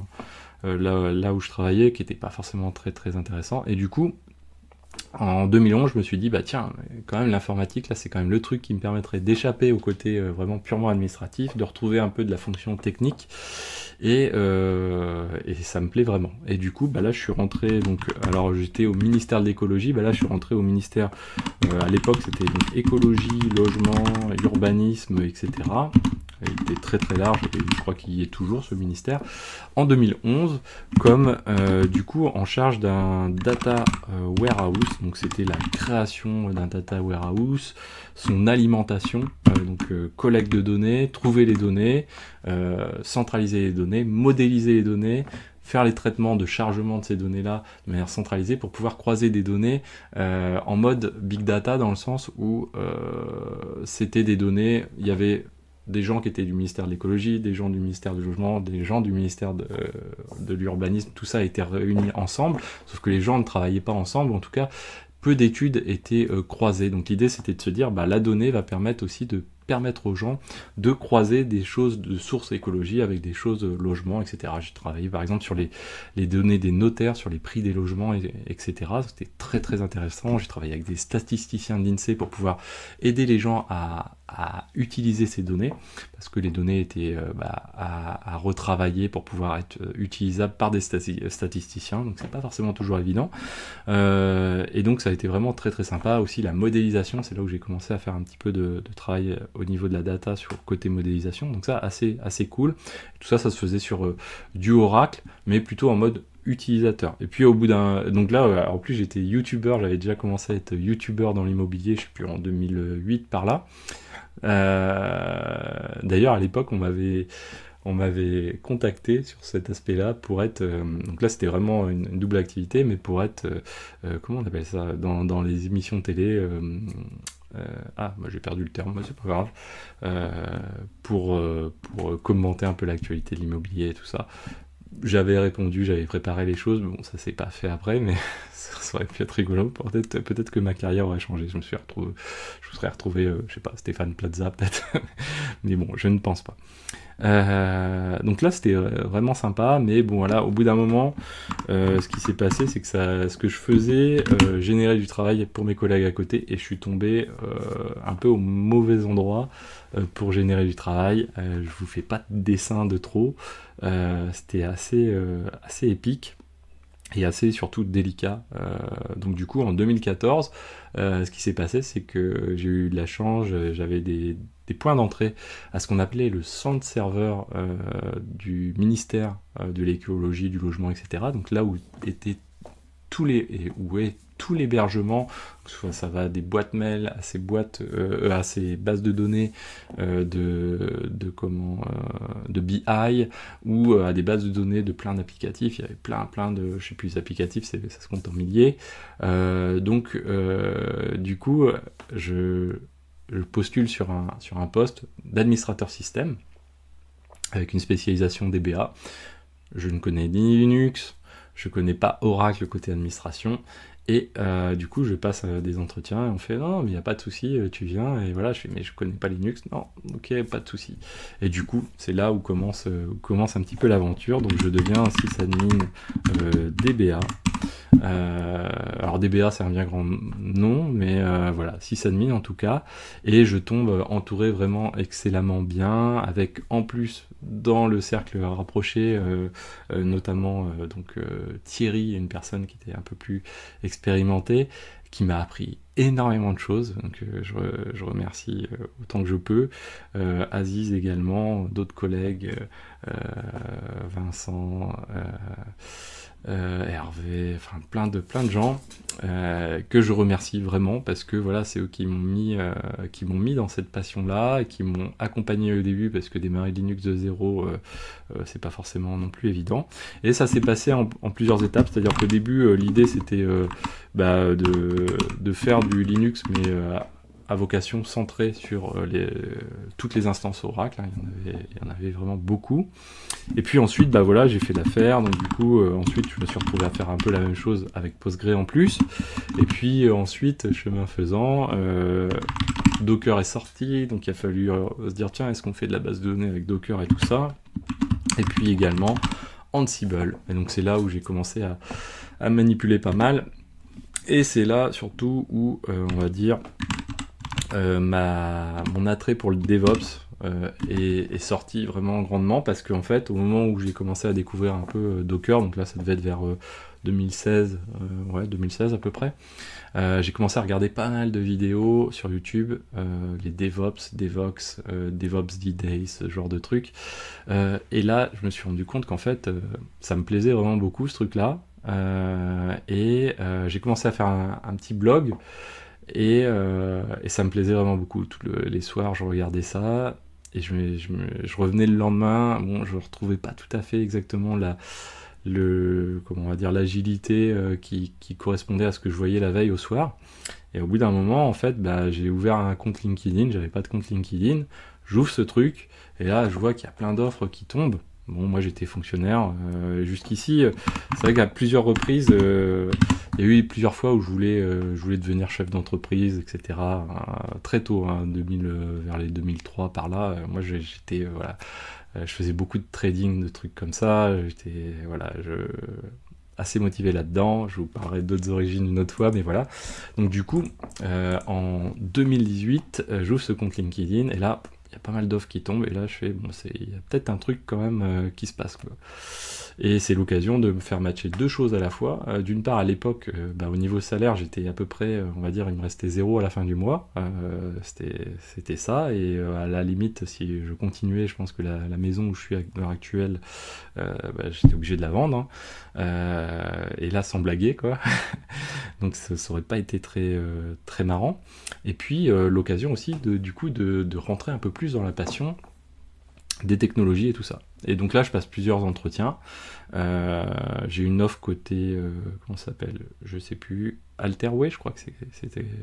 là où je travaillais, qui n'était pas forcément très intéressant, et du coup en 2011 je me suis dit tiens, quand même l'informatique là c'est quand même le truc qui me permettrait d'échapper au côté vraiment purement administratif, de retrouver un peu de la fonction technique, et ça me plaît vraiment. Et du coup là je suis rentré, donc alors j'étais au ministère de l'écologie, là je suis rentré au ministère, à l'époque c'était donc écologie, logement, urbanisme, etc. Il était très large, et je crois qu'il y est toujours ce ministère, en 2011, comme du coup en charge d'un data warehouse. Donc c'était la création d'un data warehouse, son alimentation, donc collecte de données, trouver les données, centraliser les données, modéliser les données, faire les traitements de chargement de ces données-là de manière centralisée pour pouvoir croiser des données en mode big data, dans le sens où c'était des données, il y avait des gens qui étaient du ministère de l'écologie, des gens du ministère du logement, des gens du ministère de l'urbanisme, tout ça a été réuni ensemble, sauf que les gens ne travaillaient pas ensemble, en tout cas peu d'études étaient croisées. Donc l'idée c'était de se dire la donnée va permettre aussi de permettre aux gens de croiser des choses de source écologie avec des choses logement, etc. J'ai travaillé par exemple sur les données des notaires, sur les prix des logements, etc. C'était très intéressant. J'ai travaillé avec des statisticiens de l'INSEE pour pouvoir aider les gens à utiliser ces données, parce que les données étaient à retravailler pour pouvoir être utilisables par des statisticiens, donc c'est pas forcément toujours évident. Et donc ça a été vraiment très sympa. Aussi la modélisation, c'est là où j'ai commencé à faire un petit peu de travail au niveau de la data sur le côté modélisation, donc ça assez cool. Tout ça se faisait sur du Oracle, mais plutôt en mode utilisateur. Et puis au bout donc là en plus j'étais youtubeur, j'avais déjà commencé à être youtubeur dans l'immobilier, je sais plus, en 2008 par là. D'ailleurs à l'époque on m'avait contacté sur cet aspect-là pour être... donc là, c'était vraiment une double activité, mais pour être... comment on appelle ça dans les émissions de télé, moi j'ai perdu le terme, mais c'est pas grave, pour commenter un peu l'actualité de l'immobilier et tout ça. J'avais répondu, j'avais préparé les choses, bon ça s'est pas fait après, mais ça aurait pu être rigolo, peut-être que ma carrière aurait changé, je me serais retrouvé, je sais pas, Stéphane Plaza peut-être, mais bon, je ne pense pas. Donc là c'était vraiment sympa, mais bon voilà, au bout d'un moment, ce qui s'est passé, c'est que ce que je faisais générait du travail pour mes collègues à côté, et je suis tombé un peu au mauvais endroit pour générer du travail. Je vous fais pas de dessin de trop, c'était assez épique et assez surtout délicat. Donc du coup en 2014, ce qui s'est passé, c'est que j'ai eu de la chance, j'avais des points d'entrée à ce qu'on appelait le centre serveur du ministère de l'écologie, du logement, etc. Donc là où étaient où est tout l'hébergement, ça va des boîtes mail à ces à ces bases de données de BI, ou à des bases de données de plein d'applicatifs. Il y avait plein de, je sais plus, les applicatifs, ça se compte en milliers. Du coup, je postule sur un poste d'administrateur système avec une spécialisation DBA. Je ne connais ni Linux, je connais pas Oracle côté administration, et du coup je passe des entretiens et on fait non mais il n'y a pas de souci, tu viens, et voilà, je fais mais je connais pas Linux, non, ok, pas de souci. Et du coup c'est là où commence un petit peu l'aventure, donc je deviens sysadmin DBA. Alors DBA c'est un bien grand nom, mais voilà, sysadmin en tout cas, et je tombe entouré vraiment excellemment bien, avec en plus dans le cercle rapproché notamment Thierry, une personne qui était un peu plus expérimentée, qui m'a appris énormément de choses, donc je remercie autant que je peux, Aziz également, d'autres collègues, Vincent, Hervé, enfin plein de gens que je remercie vraiment, parce que voilà, c'est eux qui m'ont mis dans cette passion-là, et qui m'ont accompagné au début, parce que démarrer Linux de zéro, c'est pas forcément non plus évident. Et ça s'est passé en plusieurs étapes, c'est-à-dire qu'au début, l'idée c'était de faire du Linux, mais à vocation centrée sur toutes les instances Oracle, hein. Il y en avait vraiment beaucoup. Et puis ensuite, voilà, j'ai fait l'affaire, donc du coup, ensuite, je me suis retrouvé à faire un peu la même chose avec Postgre en plus. Et puis ensuite, chemin faisant, Docker est sorti, donc il a fallu se dire, tiens, est-ce qu'on fait de la base de données avec Docker et tout ça? Et puis également Ansible. Et donc c'est là où j'ai commencé à manipuler pas mal. Et c'est là surtout où, on va dire, mon attrait pour le DevOps est sorti vraiment grandement, parce qu'en fait, au moment où j'ai commencé à découvrir un peu Docker, donc là ça devait être vers 2016, 2016 à peu près, j'ai commencé à regarder pas mal de vidéos sur YouTube, les DevOps, Devox, DevOps D-Day, ce genre de trucs. Et là, je me suis rendu compte qu'en fait, ça me plaisait vraiment beaucoup ce truc-là. Et j'ai commencé à faire un petit blog, et ça me plaisait vraiment beaucoup. Les soirs, je regardais ça, et je revenais le lendemain. Bon, je retrouvais pas tout à fait exactement comment on va dire, l'agilité qui correspondait à ce que je voyais la veille au soir. Et au bout d'un moment, en fait, j'ai ouvert un compte LinkedIn. J'avais pas de compte LinkedIn. J'ouvre ce truc, et là, je vois qu'il y a plein d'offres qui tombent. Bon, moi j'étais fonctionnaire jusqu'ici. C'est vrai qu'à plusieurs reprises, il y a eu plusieurs fois où je voulais devenir chef d'entreprise, etc. Très tôt, hein, vers les 2003 par là. Moi j'étais voilà, je faisais beaucoup de trading, de trucs comme ça. J'étais assez motivé là-dedans. Je vous parlerai d'autres origines une autre fois, mais voilà. Donc du coup, en 2018, j'ouvre ce compte LinkedIn, et là, il y a pas mal d'offres qui tombent, et là je fais, bon, il y a peut-être un truc quand même qui se passe, quoi. Et c'est l'occasion de me faire matcher deux choses à la fois. D'une part, à l'époque, au niveau salaire, j'étais à peu près, on va dire, il me restait 0 à la fin du mois. C'était ça, et à la limite, si je continuais, je pense que la maison où je suis à l'heure actuelle, j'étais obligé de la vendre, hein. Et là, sans blaguer, quoi. Donc ça aurait pas été très marrant. Et puis l'occasion aussi de rentrer un peu plus dans la passion des technologies et tout ça. Et donc là, je passe plusieurs entretiens. J'ai une offre côté, comment ça s'appelle? Je sais plus, Alterway, je crois que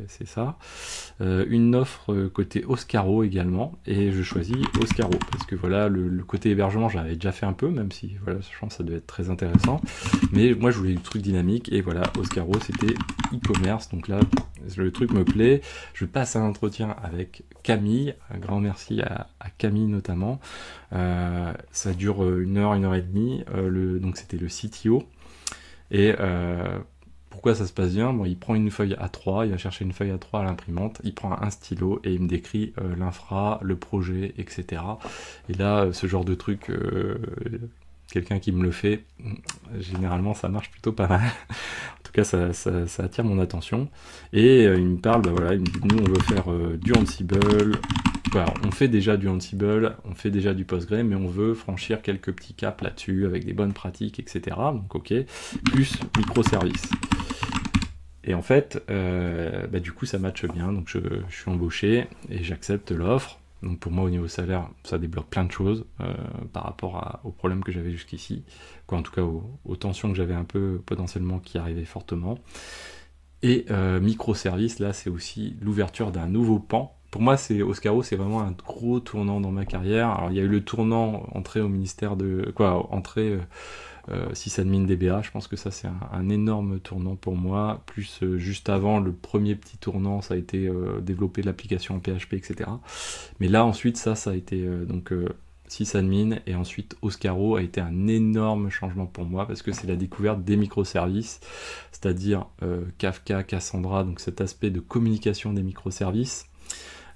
c'est ça. Une offre côté Oscaro également, et je choisis Oscaro, parce que voilà, le côté hébergement, j'avais déjà fait un peu, même si, voilà, je pense que ça devait être très intéressant. Mais moi, je voulais du truc dynamique, et voilà, Oscaro, c'était e-commerce, donc là, le truc me plaît. Je passe un entretien avec Camille, un grand merci à Camille notamment. Ça dure 1 heure et demie, donc c'était le CTO. Et pourquoi ça se passe bien? Bon, il prend une feuille A3, il va chercher une feuille A3 à l'imprimante, il prend un stylo et il me décrit l'infra, le projet, etc. Et là, ce genre de truc, quelqu'un qui me le fait, généralement ça marche plutôt pas mal. En tout cas, ça attire mon attention. Et il me parle, bah, voilà, il me dit, nous on veut faire du Ansible. Voilà, on fait déjà du Ansible, on fait déjà du Postgre, mais on veut franchir quelques petits caps là-dessus avec des bonnes pratiques, etc. Donc ok, plus microservices. Et en fait, bah, du coup ça matche bien, donc je suis embauché et j'accepte l'offre. Donc pour moi au niveau salaire, ça débloque plein de choses par rapport aux problèmes que j'avais jusqu'ici, quoi, en tout cas aux tensions que j'avais un peu potentiellement qui arrivaient fortement. Et microservices, là c'est aussi l'ouverture d'un nouveau pan. Pour moi, Oscaro, c'est vraiment un gros tournant dans ma carrière. Alors, il y a eu le tournant entrée au ministère de... entrée sysadmin DBA. Je pense que ça, c'est un énorme tournant pour moi. Plus juste avant, le premier petit tournant, ça a été développer l'application en PHP, etc. Mais là, ensuite, ça a été sysadmin, et ensuite Oscaro a été un énorme changement pour moi parce que c'est la découverte des microservices, c'est-à-dire Kafka, Cassandra, donc cet aspect de communication des microservices.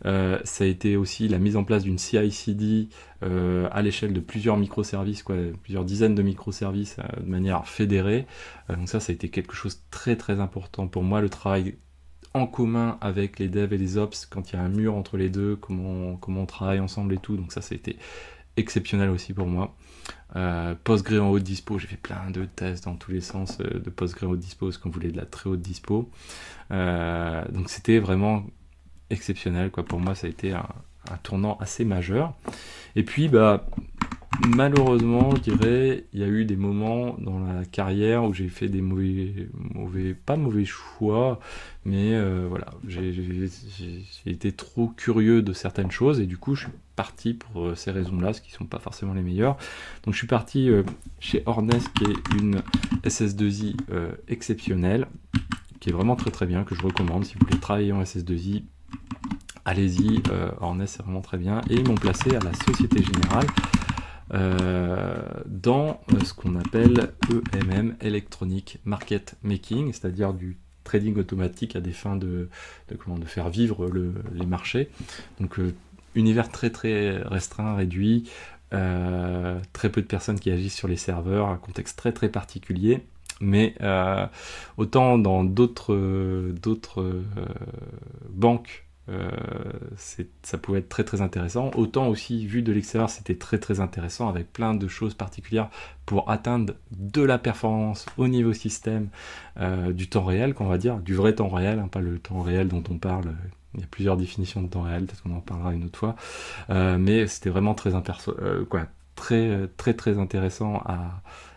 Ça a été aussi la mise en place d'une CI/CD à l'échelle de plusieurs microservices, plusieurs dizaines de microservices de manière fédérée. Donc ça a été quelque chose de très très important pour moi, le travail en commun avec les devs et les ops, quand il y a un mur entre les deux, comment on travaille ensemble et tout. Donc ça a été exceptionnel aussi pour moi. Postgre en haute dispo, j'ai fait plein de tests dans tous les sens de Postgre en haute dispo, parce qu'on voulait de la très haute dispo. Donc c'était vraiment exceptionnel, quoi. Pour moi ça a été un tournant assez majeur. Et puis bah malheureusement, je dirais, il y a eu des moments dans la carrière où j'ai fait des pas mauvais choix, mais voilà, j'ai été trop curieux de certaines choses, et du coup je suis parti pour ces raisons-là, ce qui sont pas forcément les meilleures. Donc je suis parti chez Ornest, qui est une SS2I exceptionnelle, qui est vraiment très très bien, que je recommande si vous voulez travailler en SS2I. Allez-y, Ornest c'est vraiment très bien. Et ils m'ont placé à la Société Générale dans ce qu'on appelle EMM, Electronic Market Making, c'est-à-dire du trading automatique à des fins de faire vivre les marchés. Donc univers très très restreint, réduit, très peu de personnes qui agissent sur les serveurs, un contexte très très particulier. Mais autant dans d'autres banques, ça pouvait être très très intéressant, autant aussi vu de l'extérieur c'était très très intéressant, avec plein de choses particulières pour atteindre de la performance au niveau système, du temps réel, qu'on va dire, du vrai temps réel, hein, pas le temps réel dont on parle. Il y a plusieurs définitions de temps réel, peut-être qu'on en parlera une autre fois, mais c'était vraiment très très intéressant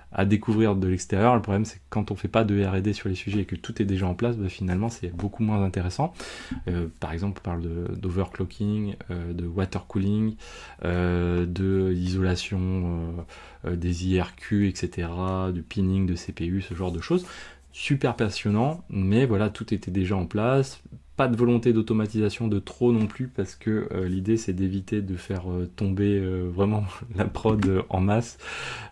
à découvrir de l'extérieur. Le problème c'est que quand on fait pas de R&D sur les sujets et que tout est déjà en place, bah, finalement c'est beaucoup moins intéressant. Par exemple on parle d'overclocking, de water cooling, de l'isolation des IRQ, etc., du pinning de CPU, ce genre de choses. Super passionnant, mais voilà, tout était déjà en place. Pas de volonté d'automatisation de trop non plus, parce que l'idée c'est d'éviter de faire tomber vraiment la prod en masse,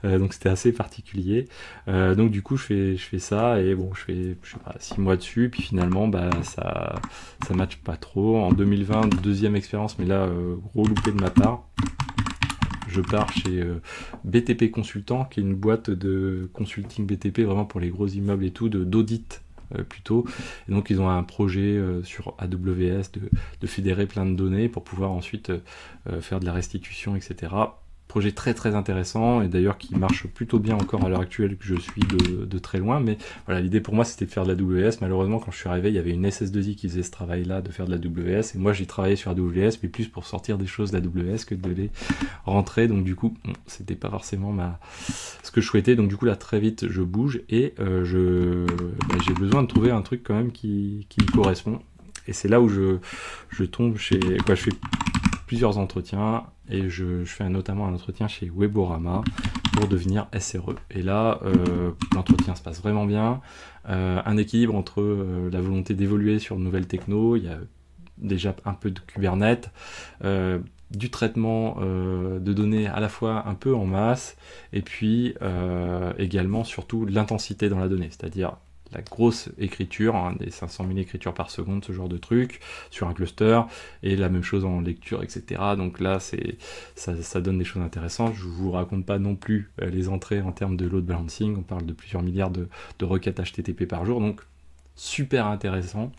donc c'était assez particulier. Donc du coup je fais ça, et bon je fais 6 mois dessus, puis finalement bah ça matche pas trop. En 2020, deuxième expérience, mais là gros loupé de ma part. Je pars chez BTP Consultant, qui est une boîte de consulting BTP vraiment pour les gros immeubles et tout, d'audit plutôt. Et donc ils ont un projet sur AWS de fédérer plein de données pour pouvoir ensuite faire de la restitution, etc. projet très intéressant et d'ailleurs qui marche plutôt bien encore à l'heure actuelle, que je suis de très loin. Mais voilà, l'idée pour moi c'était de faire de la WS. Malheureusement, quand je suis arrivé, il y avait une SS2I qui faisait ce travail-là de faire de la WS, et moi j'ai travaillé sur AWS, mais plus pour sortir des choses de la WS que de les rentrer. Donc du coup, bon, c'était pas forcément ce que je souhaitais. Donc du coup là, très vite, je bouge et j'ai besoin de trouver un truc quand même qui me correspond. Et c'est là où je tombe chez... je fais plusieurs entretiens et je fais notamment un entretien chez Weborama pour devenir SRE. Et là, l'entretien se passe vraiment bien. Un équilibre entre la volonté d'évoluer sur de nouvelles techno, il y a déjà un peu de Kubernetes, du traitement de données à la fois un peu en masse, et puis également surtout l'intensité dans la donnée, c'est-à-dire la grosse écriture, hein, des 500 000 écritures par seconde, ce genre de truc, sur un cluster, et la même chose en lecture, etc. Donc là, ça donne des choses intéressantes. Je vous raconte pas non plus les entrées en termes de load balancing, on parle de plusieurs milliards de requêtes HTTP par jour, donc super intéressant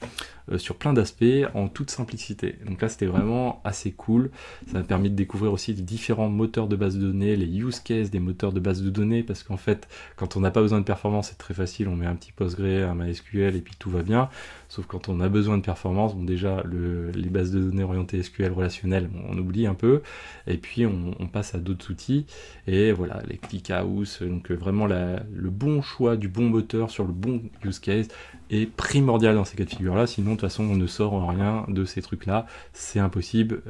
sur plein d'aspects, en toute simplicité. Donc là, c'était vraiment assez cool. Ça m'a permis de découvrir aussi les différents moteurs de base de données, les use cases des moteurs de base de données, parce qu'en fait, quand on n'a pas besoin de performance, c'est très facile, on met un petit Postgre, un MySQL, et puis tout va bien. Sauf quand on a besoin de performance, bon, déjà, les bases de données orientées SQL relationnelles, on oublie un peu, et puis on passe à d'autres outils, et voilà, les ClickHouse, donc vraiment le bon choix du bon moteur sur le bon use case est primordial dans ces cas de figure-là, sinon de toute façon on ne sort rien de ces trucs-là, c'est impossible,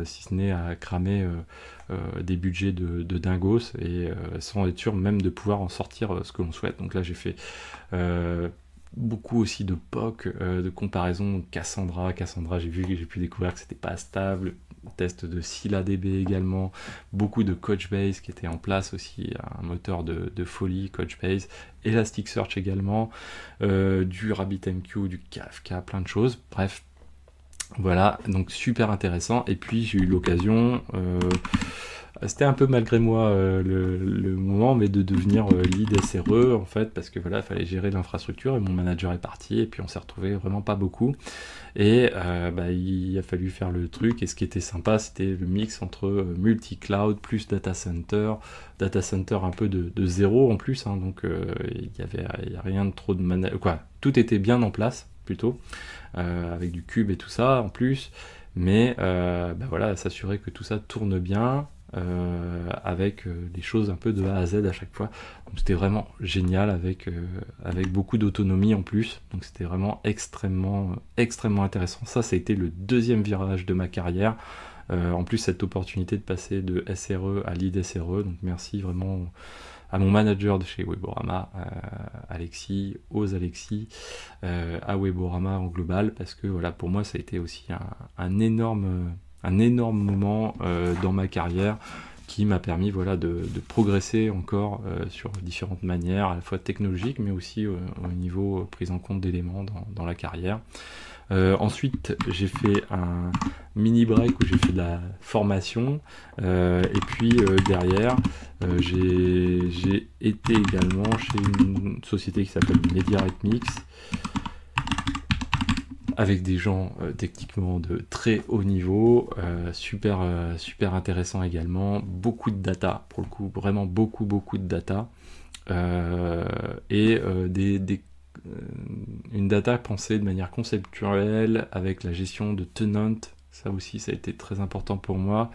si ce n'est à cramer des budgets de dingos, et sans être sûr même de pouvoir en sortir ce que l'on souhaite. Donc là j'ai fait beaucoup aussi de POC, de comparaison Cassandra, j'ai pu découvrir que c'était pas stable, test de ScyllaDB également, beaucoup de Couchbase qui était en place aussi, un moteur de folie, Couchbase, Elasticsearch également, du RabbitMQ, du Kafka, plein de choses, bref, voilà, donc super intéressant. Et puis j'ai eu l'occasion, c'était un peu malgré moi le moment, mais de devenir lead SRE en fait, parce que voilà, il fallait gérer l'infrastructure et mon manager est parti, et puis on s'est retrouvé vraiment pas beaucoup. Et il a fallu faire le truc, et ce qui était sympa, c'était le mix entre multi-cloud plus data center un peu de zéro en plus, hein, donc il y a rien de trop de tout était bien en place plutôt, avec du cube et tout ça en plus, mais voilà, s'assurer que tout ça tourne bien, avec des choses un peu de A à Z à chaque fois. Donc c'était vraiment génial, avec beaucoup d'autonomie en plus, donc c'était vraiment extrêmement intéressant. Ça a été le deuxième virage de ma carrière, en plus cette opportunité de passer de SRE à lead SRE, donc merci vraiment à mon manager de chez Weborama, Alexis, à Weborama en global, parce que voilà, pour moi ça a été aussi un énorme moment dans ma carrière, qui m'a permis voilà, de progresser encore sur différentes manières, à la fois technologiques, mais aussi au niveau prise en compte d'éléments dans la carrière. Ensuite, j'ai fait un mini break où j'ai fait de la formation, et puis derrière, j'ai été également chez une société qui s'appelle MediaRedMix, avec des gens techniquement de très haut niveau, super intéressant également, beaucoup de data, pour le coup, vraiment beaucoup de data, et une data pensée de manière conceptuelle, avec la gestion de tenant, ça aussi ça a été très important pour moi,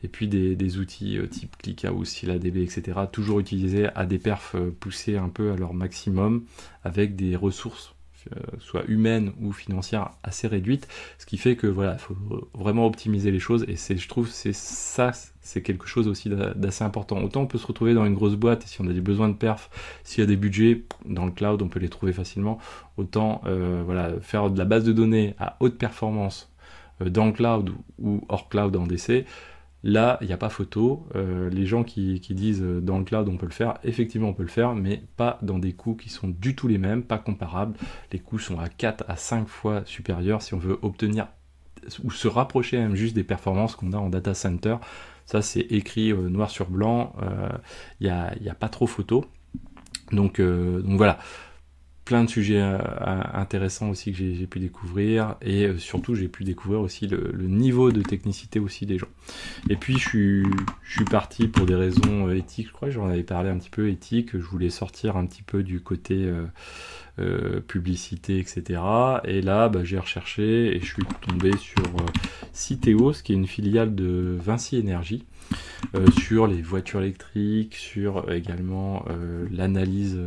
et puis des outils type ClickHouse, ScyllaDB, etc., toujours utilisés à des perfs poussés un peu à leur maximum, avec des ressources soit humaines ou financières assez réduites, ce qui fait que voilà, il faut vraiment optimiser les choses, et je trouve c'est quelque chose aussi d'assez important. Autant on peut se retrouver dans une grosse boîte, et si on a des besoins de perf, s'il y a des budgets dans le cloud, on peut les trouver facilement, autant voilà, faire de la base de données à haute performance dans le cloud ou hors cloud en DC. Là, il n'y a pas photo. Les gens qui disent dans le cloud on peut le faire, effectivement on peut le faire, mais pas dans des coûts qui sont du tout les mêmes, pas comparables. Les coûts sont à 4 à 5 fois supérieurs si on veut obtenir ou se rapprocher même juste des performances qu'on a en data center. Ça c'est écrit noir sur blanc, il n'y a pas trop photo. Donc voilà. plein de sujets intéressants aussi que j'ai pu découvrir, et surtout j'ai pu découvrir aussi le niveau de technicité aussi des gens. Et puis je suis parti pour des raisons éthiques, je crois que j'en avais parlé un petit peu, éthique, je voulais sortir un petit peu du côté publicité, etc. Et là, j'ai recherché et je suis tombé sur Citeos, qui est une filiale de Vinci Énergie, sur les voitures électriques, sur également l'analyse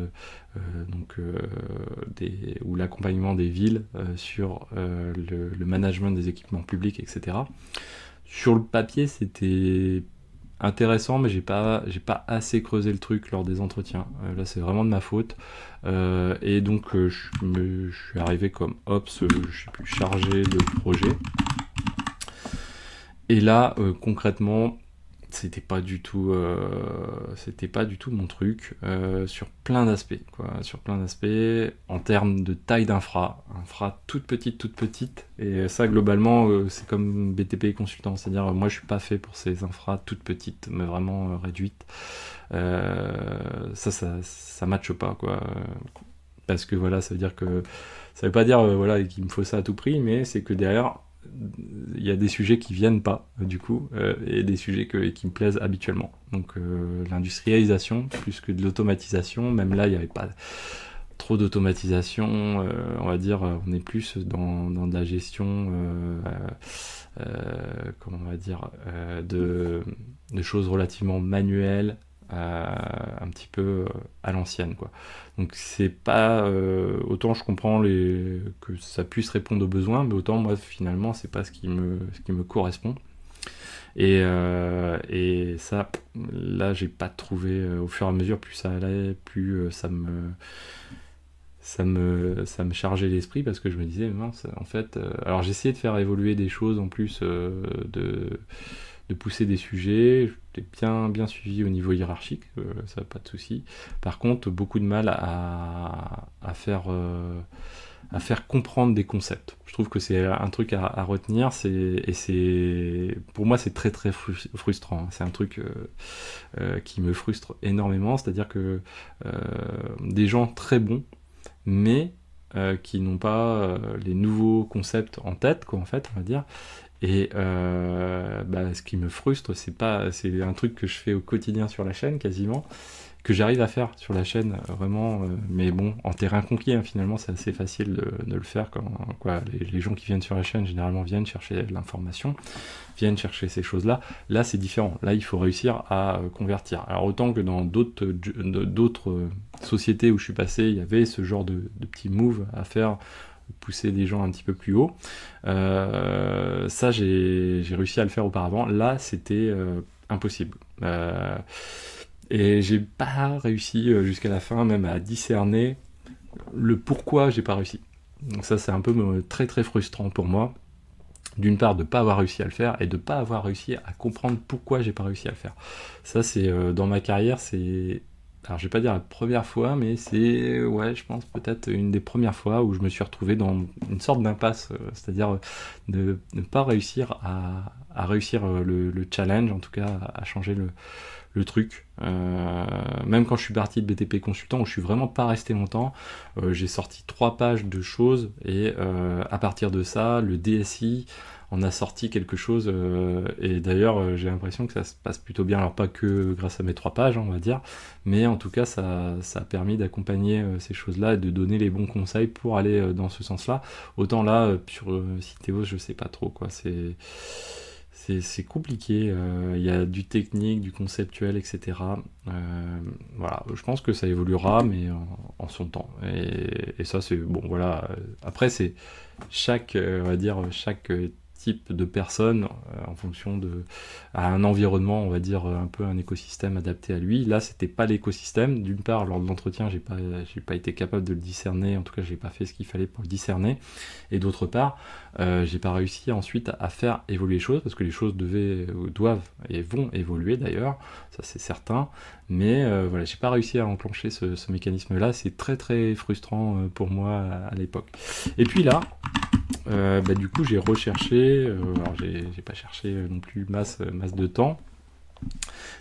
ou l'accompagnement des villes, sur le management des équipements publics, etc. Sur le papier, c'était intéressant, mais j'ai pas assez creusé le truc lors des entretiens. Là, c'est vraiment de ma faute. Et donc, je suis arrivé comme Ops, je sais plus, chargé de projet. Et là, concrètement, c'était pas du tout mon truc, sur plein d'aspects, sur plein d'aspects, en termes de taille infra toute petite, et ça globalement c'est comme BTP consultant, c'est-à-dire moi je suis pas fait pour ces infras toutes petites, mais vraiment réduites. Ça matche pas, parce que voilà, ça veut dire que ça veut pas dire voilà qu'il me faut ça à tout prix, mais c'est que derrière il y a des sujets qui viennent pas du coup, et des sujets qui me plaisent habituellement. Donc l'industrialisation plus que de l'automatisation, même là il n'y avait pas trop d'automatisation, on va dire, on est plus dans de la gestion, comment on va dire, de choses relativement manuelles, un petit peu à l'ancienne, Donc c'est pas autant je comprends que ça puisse répondre aux besoins, mais autant moi finalement c'est pas ce qui me correspond. Et ça, là j'ai pas trouvé, au fur et à mesure plus ça allait, plus ça me chargeait l'esprit, parce que je me disais mince, en fait, alors j'essayais de faire évoluer des choses en plus, de pousser des sujets, j'étais bien suivi au niveau hiérarchique, ça pas de souci. Par contre, beaucoup de mal à faire comprendre des concepts. Je trouve que c'est un truc à retenir, pour moi c'est très très frustrant. C'est un truc qui me frustre énormément, c'est-à-dire que des gens très bons, mais qui n'ont pas les nouveaux concepts en tête, en fait, on va dire. Et ce qui me frustre, c'est un truc que je fais au quotidien sur la chaîne, quasiment, que j'arrive à faire sur la chaîne, vraiment, mais bon, en terrain conquis, finalement, c'est assez facile de le faire. Les gens qui viennent sur la chaîne, généralement, viennent chercher l'information, viennent chercher ces choses-là. Là, c'est différent. Là, il faut réussir à convertir. Alors, autant que dans d'autres sociétés où je suis passé, il y avait ce genre de petits moves à faire, pousser des gens un petit peu plus haut. Ça, j'ai réussi à le faire auparavant. Là, c'était impossible. Et j'ai pas réussi jusqu'à la fin, même à discerner le pourquoi j'ai pas réussi. Donc ça, c'est un peu très très frustrant pour moi. D'une part, de pas avoir réussi à le faire, et de pas avoir réussi à comprendre pourquoi j'ai pas réussi à le faire. Ça, c'est dans ma carrière, c'est... Alors, je vais pas dire la première fois, mais c'est, ouais, je pense peut-être une des premières fois où je me suis retrouvé dans une sorte d'impasse, c'est-à-dire de ne pas réussir à réussir le challenge, en tout cas à changer le truc. Même quand je suis parti de BTP Consultant, où je suis vraiment pas resté longtemps, j'ai sorti 3 pages de choses, et à partir de ça, le DSI on a sorti quelque chose, et d'ailleurs j'ai l'impression que ça se passe plutôt bien, alors pas que grâce à mes 3 pages, on va dire, mais en tout cas ça a permis d'accompagner ces choses-là et de donner les bons conseils pour aller dans ce sens-là. Autant là, sur Citeos, je sais pas trop, c'est compliqué, il y a du technique, du conceptuel, etc. Voilà, je pense que ça évoluera, mais en son temps. Et ça, c'est bon, voilà. Après, c'est chaque type de personne, en fonction à un environnement, on va dire un peu un écosystème adapté à lui. Là, c'était pas l'écosystème. D'une part, lors de l'entretien, j'ai pas été capable de le discerner, en tout cas j'ai pas fait ce qu'il fallait pour le discerner, et d'autre part, j'ai pas réussi ensuite à faire évoluer les choses, parce que les choses doivent et vont évoluer d'ailleurs, ça c'est certain, mais voilà, j'ai pas réussi à enclencher ce mécanisme là. C'est très très frustrant pour moi à l'époque. Et puis là, du coup j'ai recherché, alors j'ai pas cherché non plus masse de temps,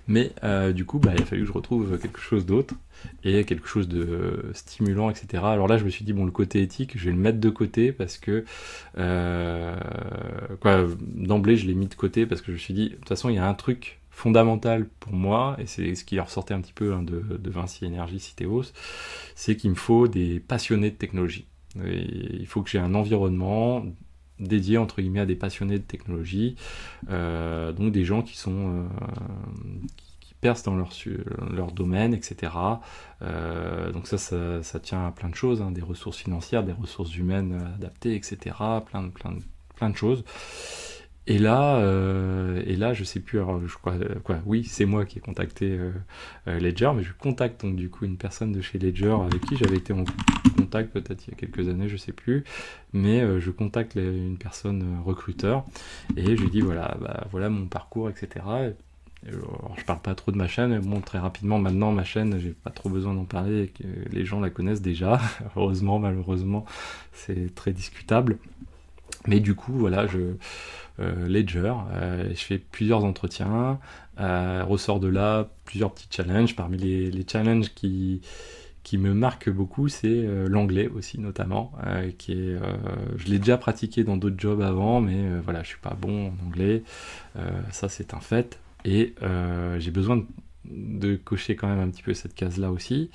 Mais du coup, il a fallu que je retrouve quelque chose d'autre et quelque chose de stimulant, etc. Alors là, je me suis dit, bon, le côté éthique, je vais le mettre de côté parce que, d'emblée, je l'ai mis de côté parce que je me suis dit, de toute façon, il y a un truc fondamental pour moi, et c'est ce qui ressortait un petit peu de Vinci Énergie Citeos, c'est qu'il me faut des passionnés de technologie. Et il faut que j'ai un environnement dédié entre guillemets à des passionnés de technologie, donc des gens qui sont qui percent dans leur domaine, etc. Donc ça tient à plein de choses, hein, des ressources financières, des ressources humaines adaptées, etc. Plein de choses. Et là, je sais plus, alors je crois, oui, c'est moi qui ai contacté Ledger, mais je contacte donc du coup une personne de chez Ledger avec qui j'avais été en contact peut-être il y a quelques années, je sais plus, mais je contacte une personne recruteur et je lui dis voilà mon parcours, etc. Alors, je parle pas trop de ma chaîne, mais bon, très rapidement maintenant ma chaîne, j'ai pas trop besoin d'en parler, et que les gens la connaissent déjà. Heureusement, malheureusement, c'est très discutable. Mais du coup, voilà, Ledger, je fais plusieurs entretiens, ressort de là plusieurs petits challenges. Parmi les challenges qui me marquent beaucoup, c'est l'anglais aussi notamment, je l'ai déjà pratiqué dans d'autres jobs avant, mais voilà, je suis pas bon en anglais, ça c'est un fait, et j'ai besoin de cocher quand même un petit peu cette case-là aussi.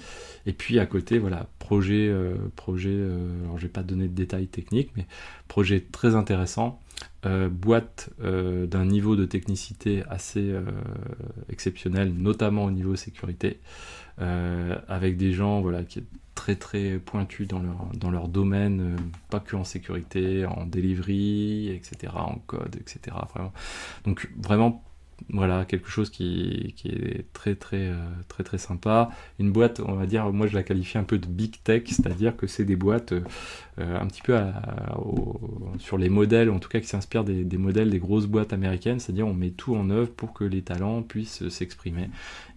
Et puis à côté, voilà, projet, alors je vais pas donner de détails techniques, mais projet très intéressant, boîte d'un niveau de technicité assez exceptionnel, notamment au niveau sécurité, avec des gens voilà, qui sont très très pointus dans leur domaine, pas que en sécurité, en delivery, etc., en code, etc. Vraiment. Donc vraiment, voilà, quelque chose qui est très sympa. Une boîte, on va dire, moi je la qualifie un peu de big tech, c'est-à-dire que c'est des boîtes un petit peu sur les modèles, en tout cas qui s'inspirent des modèles des grosses boîtes américaines, c'est-à-dire on met tout en œuvre pour que les talents puissent s'exprimer.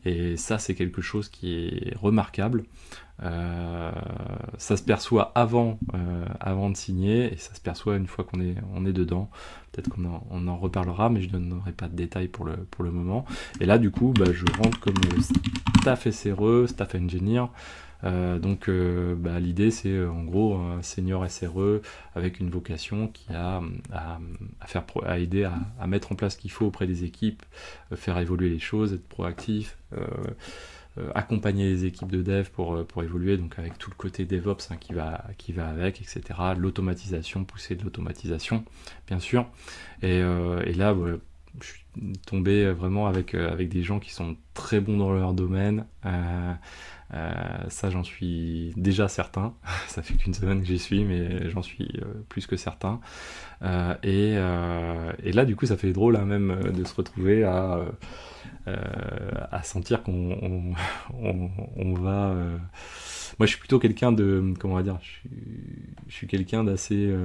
Et ça, c'est quelque chose qui est remarquable. Ça se perçoit avant de signer, et ça se perçoit une fois on est dedans. Peut-être qu'on en reparlera, mais je ne donnerai pas de détails pour le moment. Et là, du coup, je rentre comme staff SRE, staff engineer. Donc l'idée, c'est en gros un senior SRE avec une vocation qui a à aider à mettre en place ce qu'il faut auprès des équipes, faire évoluer les choses, être proactif, accompagner les équipes de dev pour évoluer, donc avec tout le côté DevOps qui va avec, etc. L'automatisation, pousser de l'automatisation, bien sûr. Et là, je suis tombé vraiment avec des gens qui sont très bons dans leur domaine. Ça, j'en suis déjà certain. Ça fait qu'une semaine que j'y suis, mais j'en suis plus que certain. Et là, du coup, ça fait drôle même de se retrouver à sentir qu'on on va. Moi, je suis plutôt quelqu'un de, comment on va dire, je suis quelqu'un d'assez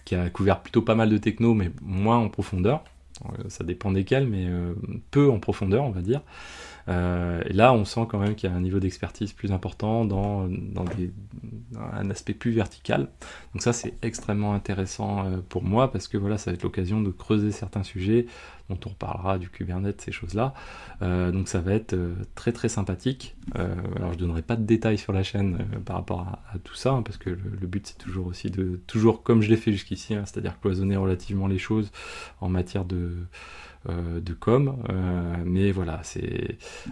qui a couvert plutôt pas mal de techno, mais moins en profondeur. Ça dépend desquels, mais peu en profondeur, on va dire. Et là, on sent quand même qu'il y a un niveau d'expertise plus important dans un aspect plus vertical. Donc ça, c'est extrêmement intéressant pour moi, parce que voilà, ça va être l'occasion de creuser certains sujets dont on reparlera, du Kubernetes, ces choses-là. Donc ça va être très sympathique. Alors je donnerai pas de détails sur la chaîne par rapport à tout ça, hein, parce que le but c'est toujours aussi toujours comme je l'ai fait jusqu'ici, hein, c'est-à-dire cloisonner relativement les choses en matière de com, mais voilà,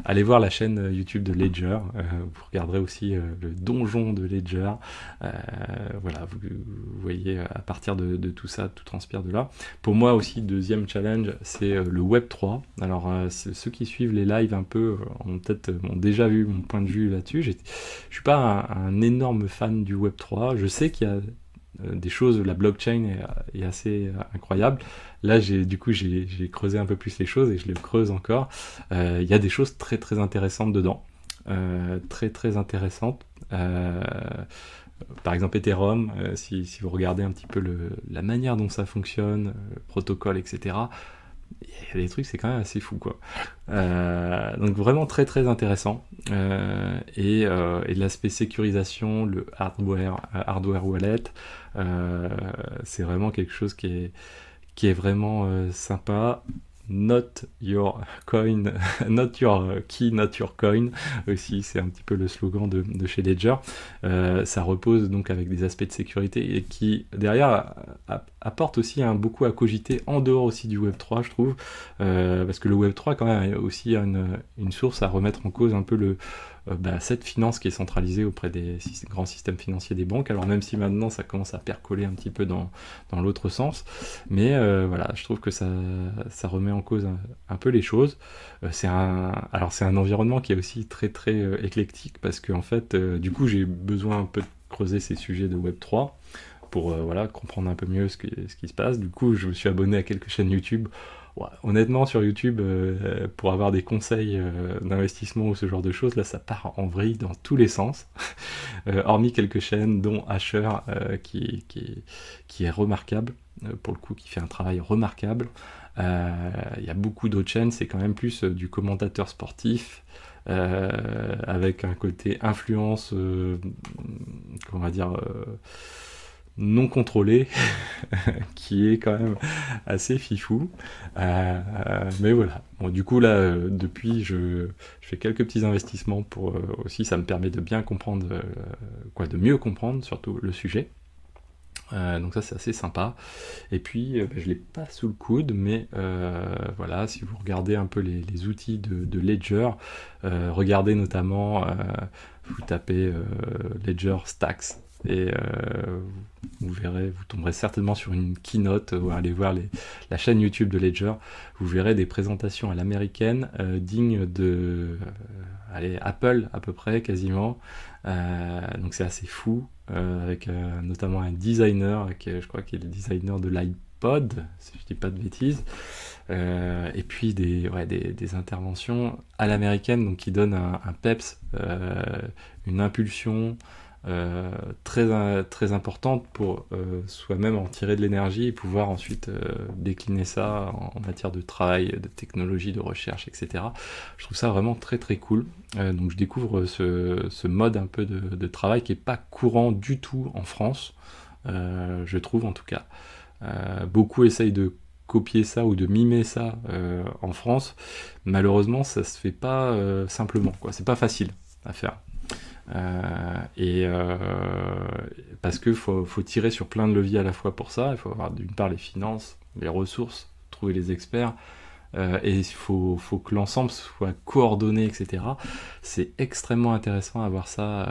allez voir la chaîne YouTube de Ledger, vous regarderez aussi le donjon de Ledger, voilà, vous voyez à partir de tout ça, tout transpire de là. Pour moi aussi, deuxième challenge, c'est le Web3. Alors ceux qui suivent les lives un peu ont déjà vu mon point de vue là-dessus. Je suis pas un énorme fan du Web3, je sais qu'il y a des choses, la blockchain est assez incroyable. Là, j'ai creusé un peu plus les choses et je les creuse encore. Il y a des choses très intéressantes dedans, très intéressantes. Par exemple, Ethereum, si vous regardez un petit peu la manière dont ça fonctionne, le protocole, etc. Il y a des trucs, c'est quand même assez fou, quoi. Donc vraiment très intéressant. Et l'aspect sécurisation, le hardware wallet, c'est vraiment quelque chose qui est vraiment sympa. Not Your Coin, Not Your Key, Not Your Coin aussi, c'est un petit peu le slogan de chez Ledger. Ça repose donc avec des aspects de sécurité et qui derrière apporte aussi beaucoup à cogiter en dehors aussi du Web3, je trouve, parce que le Web3 quand même est aussi une source à remettre en cause un peu cette finance qui est centralisée auprès des grands systèmes financiers des banques. Alors même si maintenant ça commence à percoler un petit peu dans l'autre sens, mais voilà, je trouve que ça remet en cause un peu les choses. C'est un environnement qui est aussi très très éclectique, parce que en fait, du coup, j'ai besoin un peu de creuser ces sujets de Web3 pour voilà, comprendre un peu mieux ce qui se passe. Du coup, je me suis abonné à quelques chaînes YouTube. Ouais, honnêtement, sur YouTube, pour avoir des conseils d'investissement ou ce genre de choses, là, ça part en vrille dans tous les sens. Hormis quelques chaînes, dont Asher, qui est remarquable, pour le coup, qui fait un travail remarquable. Il y a beaucoup d'autres chaînes, c'est quand même plus du commentateur sportif, avec un côté influence, comment on va dire, non contrôlé, qui est quand même assez fifou. Mais voilà. Bon, du coup, là, depuis, je fais quelques petits investissements pour aussi, ça me permet de bien comprendre, de mieux comprendre surtout le sujet. Donc ça, c'est assez sympa. Et puis, je l'ai pas sous le coude, mais voilà, si vous regardez un peu les outils de Ledger, regardez notamment, vous tapez Ledger Stacks, et vous verrez, vous tomberez certainement sur une keynote, ou allez voir la chaîne YouTube de Ledger, vous verrez des présentations à l'américaine, dignes de Apple à peu près, quasiment. Donc c'est assez fou, avec notamment un designer, je crois qu'il est le designer de l'iPod, si je dis pas de bêtises. Et puis des interventions à l'américaine, donc qui donnent un peps, une impulsion, très importante pour soi-même en tirer de l'énergie et pouvoir ensuite décliner ça en matière de travail, de technologie, de recherche, etc. Je trouve ça vraiment très très cool. Donc je découvre ce mode un peu de travail qui est pas courant du tout en France, je trouve en tout cas. Beaucoup essayent de copier ça ou de mimer ça en France. Malheureusement, ça se fait pas simplement, quoi. C'est pas facile à faire. Parce qu'il faut tirer sur plein de leviers à la fois pour ça. Il faut avoir d'une part les finances, les ressources, trouver les experts, et il faut que l'ensemble soit coordonné, etc. C'est extrêmement intéressant à voir ça,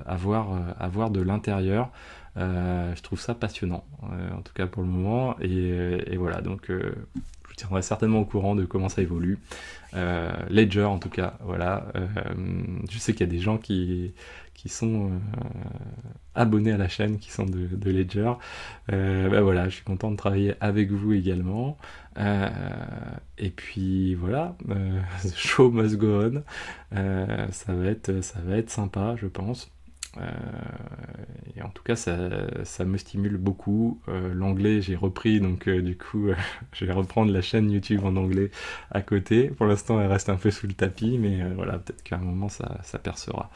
à voir de l'intérieur. Je trouve ça passionnant, en tout cas pour le moment, et voilà, donc je vous tiendrai certainement au courant de comment ça évolue. Ledger en tout cas, voilà. Je sais qu'il y a des gens qui sont abonnés à la chaîne, qui sont de Ledger. Voilà, je suis content de travailler avec vous également. Et puis voilà, show must go on. Ça va être sympa, je pense. Et en tout cas, ça me stimule beaucoup. L'anglais, j'ai repris, donc du coup, je vais reprendre la chaîne YouTube en anglais à côté. Pour l'instant, elle reste un peu sous le tapis, mais voilà, peut-être qu'à un moment, ça percera.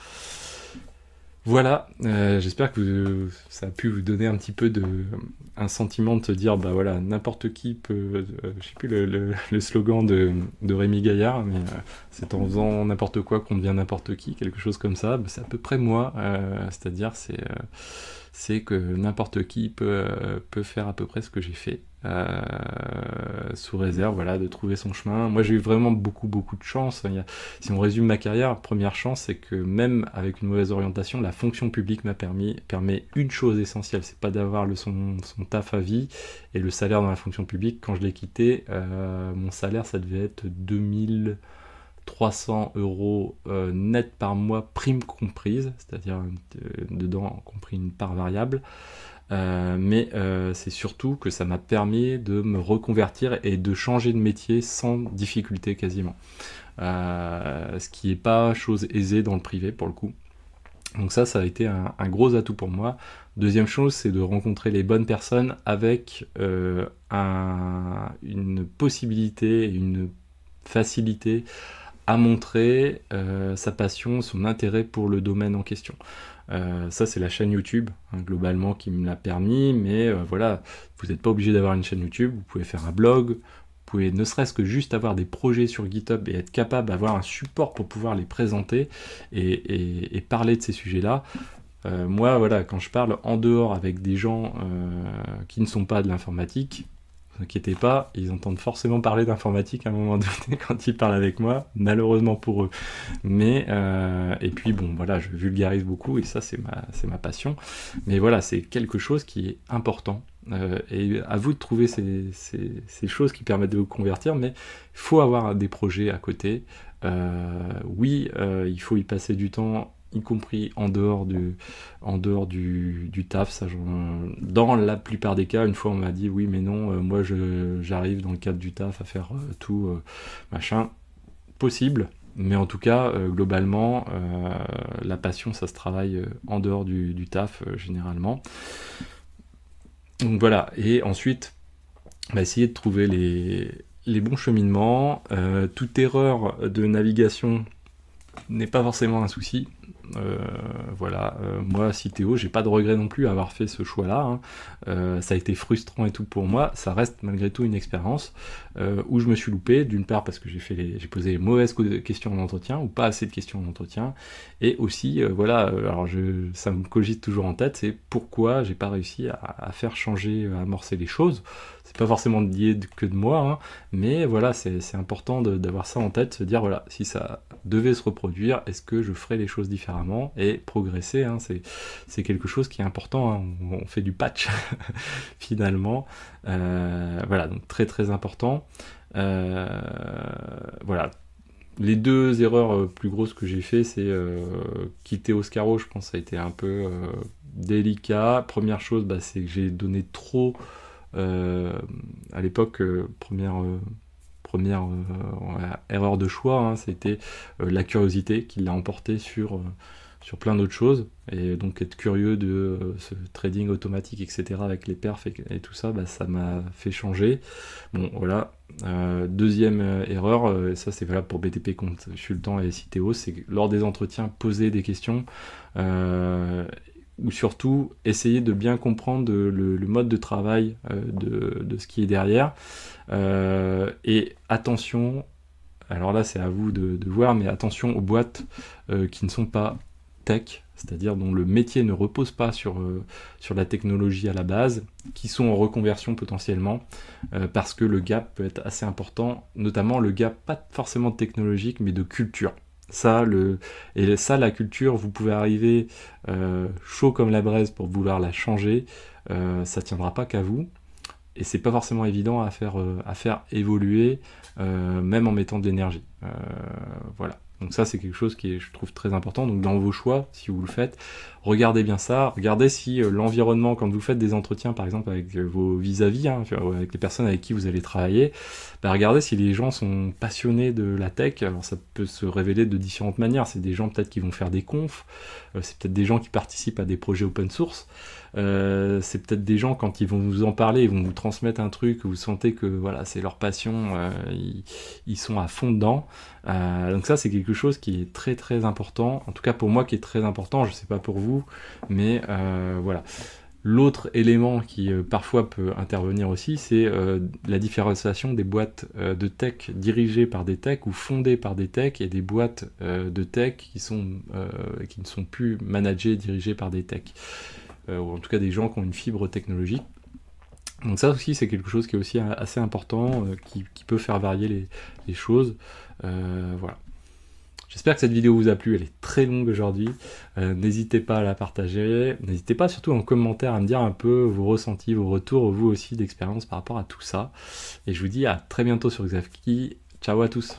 Voilà, j'espère que ça a pu vous donner un petit peu un sentiment de se dire, bah voilà, n'importe qui peut, je sais plus le slogan de Rémi Gaillard, mais c'est en faisant n'importe quoi qu'on devient n'importe qui, quelque chose comme ça. Bah, c'est à peu près moi, c'est-à-dire c'est que n'importe qui peut faire à peu près ce que j'ai fait, sous réserve, voilà, de trouver son chemin. Moi, j'ai eu vraiment beaucoup de chance. Si on résume ma carrière, première chance, c'est que même avec une mauvaise orientation, la fonction publique permet une chose essentielle, c'est pas d'avoir son taf à vie, et le salaire dans la fonction publique. Quand je l'ai quitté, mon salaire, ça devait être 2300 € net par mois, prime comprise, c'est-à-dire dedans compris une part variable. Mais c'est surtout que ça m'a permis de me reconvertir et de changer de métier sans difficulté quasiment. Ce qui n'est pas chose aisée dans le privé pour le coup. Donc ça a été un gros atout pour moi. Deuxième chose, c'est de rencontrer les bonnes personnes avec une possibilité et une facilité à montrer sa passion, son intérêt pour le domaine en question. Ça, c'est la chaîne YouTube, hein, globalement, qui me l'a permis, mais voilà, vous n'êtes pas obligé d'avoir une chaîne YouTube, vous pouvez faire un blog, pouvez ne serait-ce que juste avoir des projets sur GitHub et être capable d'avoir un support pour pouvoir les présenter et parler de ces sujets-là. Moi, voilà, quand je parle en dehors avec des gens qui ne sont pas de l'informatique, ne vous inquiétez pas, ils entendent forcément parler d'informatique à un moment donné quand ils parlent avec moi, malheureusement pour eux. Mais, et puis bon, voilà, je vulgarise beaucoup et ça, c'est ma passion. Mais voilà, c'est quelque chose qui est important. Et à vous de trouver ces choses qui permettent de vous convertir, mais il faut avoir des projets à côté. Oui, il faut y passer du temps, y compris en dehors du taf. Ça, dans la plupart des cas, une fois on m'a dit oui mais non, moi j'arrive dans le cadre du taf à faire tout machin, possible, mais en tout cas globalement la passion ça se travaille en dehors du taf généralement. Donc voilà, et ensuite on va essayer de trouver les bons cheminements. Toute erreur de navigation n'est pas forcément un souci. Voilà, moi Citeo, j'ai pas de regret non plus à avoir fait ce choix-là, hein. Ça a été frustrant et tout pour moi, ça reste malgré tout une expérience où je me suis loupé, d'une part parce que j'ai posé les mauvaises questions en entretien, ou pas assez de questions en entretien, et aussi, voilà, alors ça me cogite toujours en tête, c'est pourquoi j'ai pas réussi à faire changer, à amorcer les choses. C'est pas forcément lié que de moi, hein, mais voilà, c'est important d'avoir ça en tête, se dire, voilà, si ça devait se reproduire, est-ce que je ferais les choses différemment et progresser, hein, c'est quelque chose qui est important, hein, on fait du patch finalement, voilà, donc très très important. Voilà, les deux erreurs plus grosses que j'ai fait, c'est quitter Oscaro, je pense que ça a été un peu délicat. Première chose, c'est que j'ai donné trop à l'époque, première erreur de choix, hein, c'était la curiosité qui l'a emporté sur plein d'autres choses, et donc être curieux de ce trading automatique, etc., avec les perfs et tout ça, ça m'a fait changer. Bon, voilà. Deuxième erreur, et ça c'est valable pour BTP Consultant et Citeo, c'est que lors des entretiens, poser des questions, ou surtout essayer de bien comprendre le mode de travail de ce qui est derrière. Et attention, alors là c'est à vous de voir, mais attention aux boîtes qui ne sont pas tech, c'est-à-dire dont le métier ne repose pas sur la technologie à la base, qui sont en reconversion potentiellement, parce que le gap peut être assez important, notamment le gap pas forcément technologique, mais de culture. La culture, vous pouvez arriver chaud comme la braise pour vouloir la changer, ça tiendra pas qu'à vous, et c'est pas forcément évident à faire évoluer, même en mettant de l'énergie. Voilà. Donc ça c'est quelque chose qui est, je trouve, très important. Donc dans vos choix, si vous le faites, regardez bien ça, regardez si l'environnement, quand vous faites des entretiens par exemple avec vos vis-à-vis, hein, avec les personnes avec qui vous allez travailler, regardez si les gens sont passionnés de la tech. Alors ça peut se révéler de différentes manières, c'est des gens peut-être qui vont faire des confs, c'est peut-être des gens qui participent à des projets open source, c'est peut-être des gens, quand ils vont vous en parler, ils vont vous transmettre un truc, vous sentez que voilà, c'est leur passion, ils sont à fond dedans. Donc ça c'est quelque chose qui est très très important, en tout cas pour moi qui est très important, je sais pas pour vous, mais voilà. L'autre élément qui parfois peut intervenir aussi, c'est la différenciation des boîtes de tech dirigées par des techs ou fondées par des techs, et des boîtes de tech qui ne sont plus managées, dirigées par des techs, ou en tout cas des gens qui ont une fibre technologique. Donc ça aussi c'est quelque chose qui est aussi assez important, qui peut faire varier les choses. Voilà. J'espère que cette vidéo vous a plu, elle est très longue aujourd'hui, n'hésitez pas à la partager, n'hésitez pas surtout en commentaire à me dire un peu vos ressentis, vos retours, vous aussi d'expérience par rapport à tout ça, et je vous dis à très bientôt sur Xavki, ciao à tous.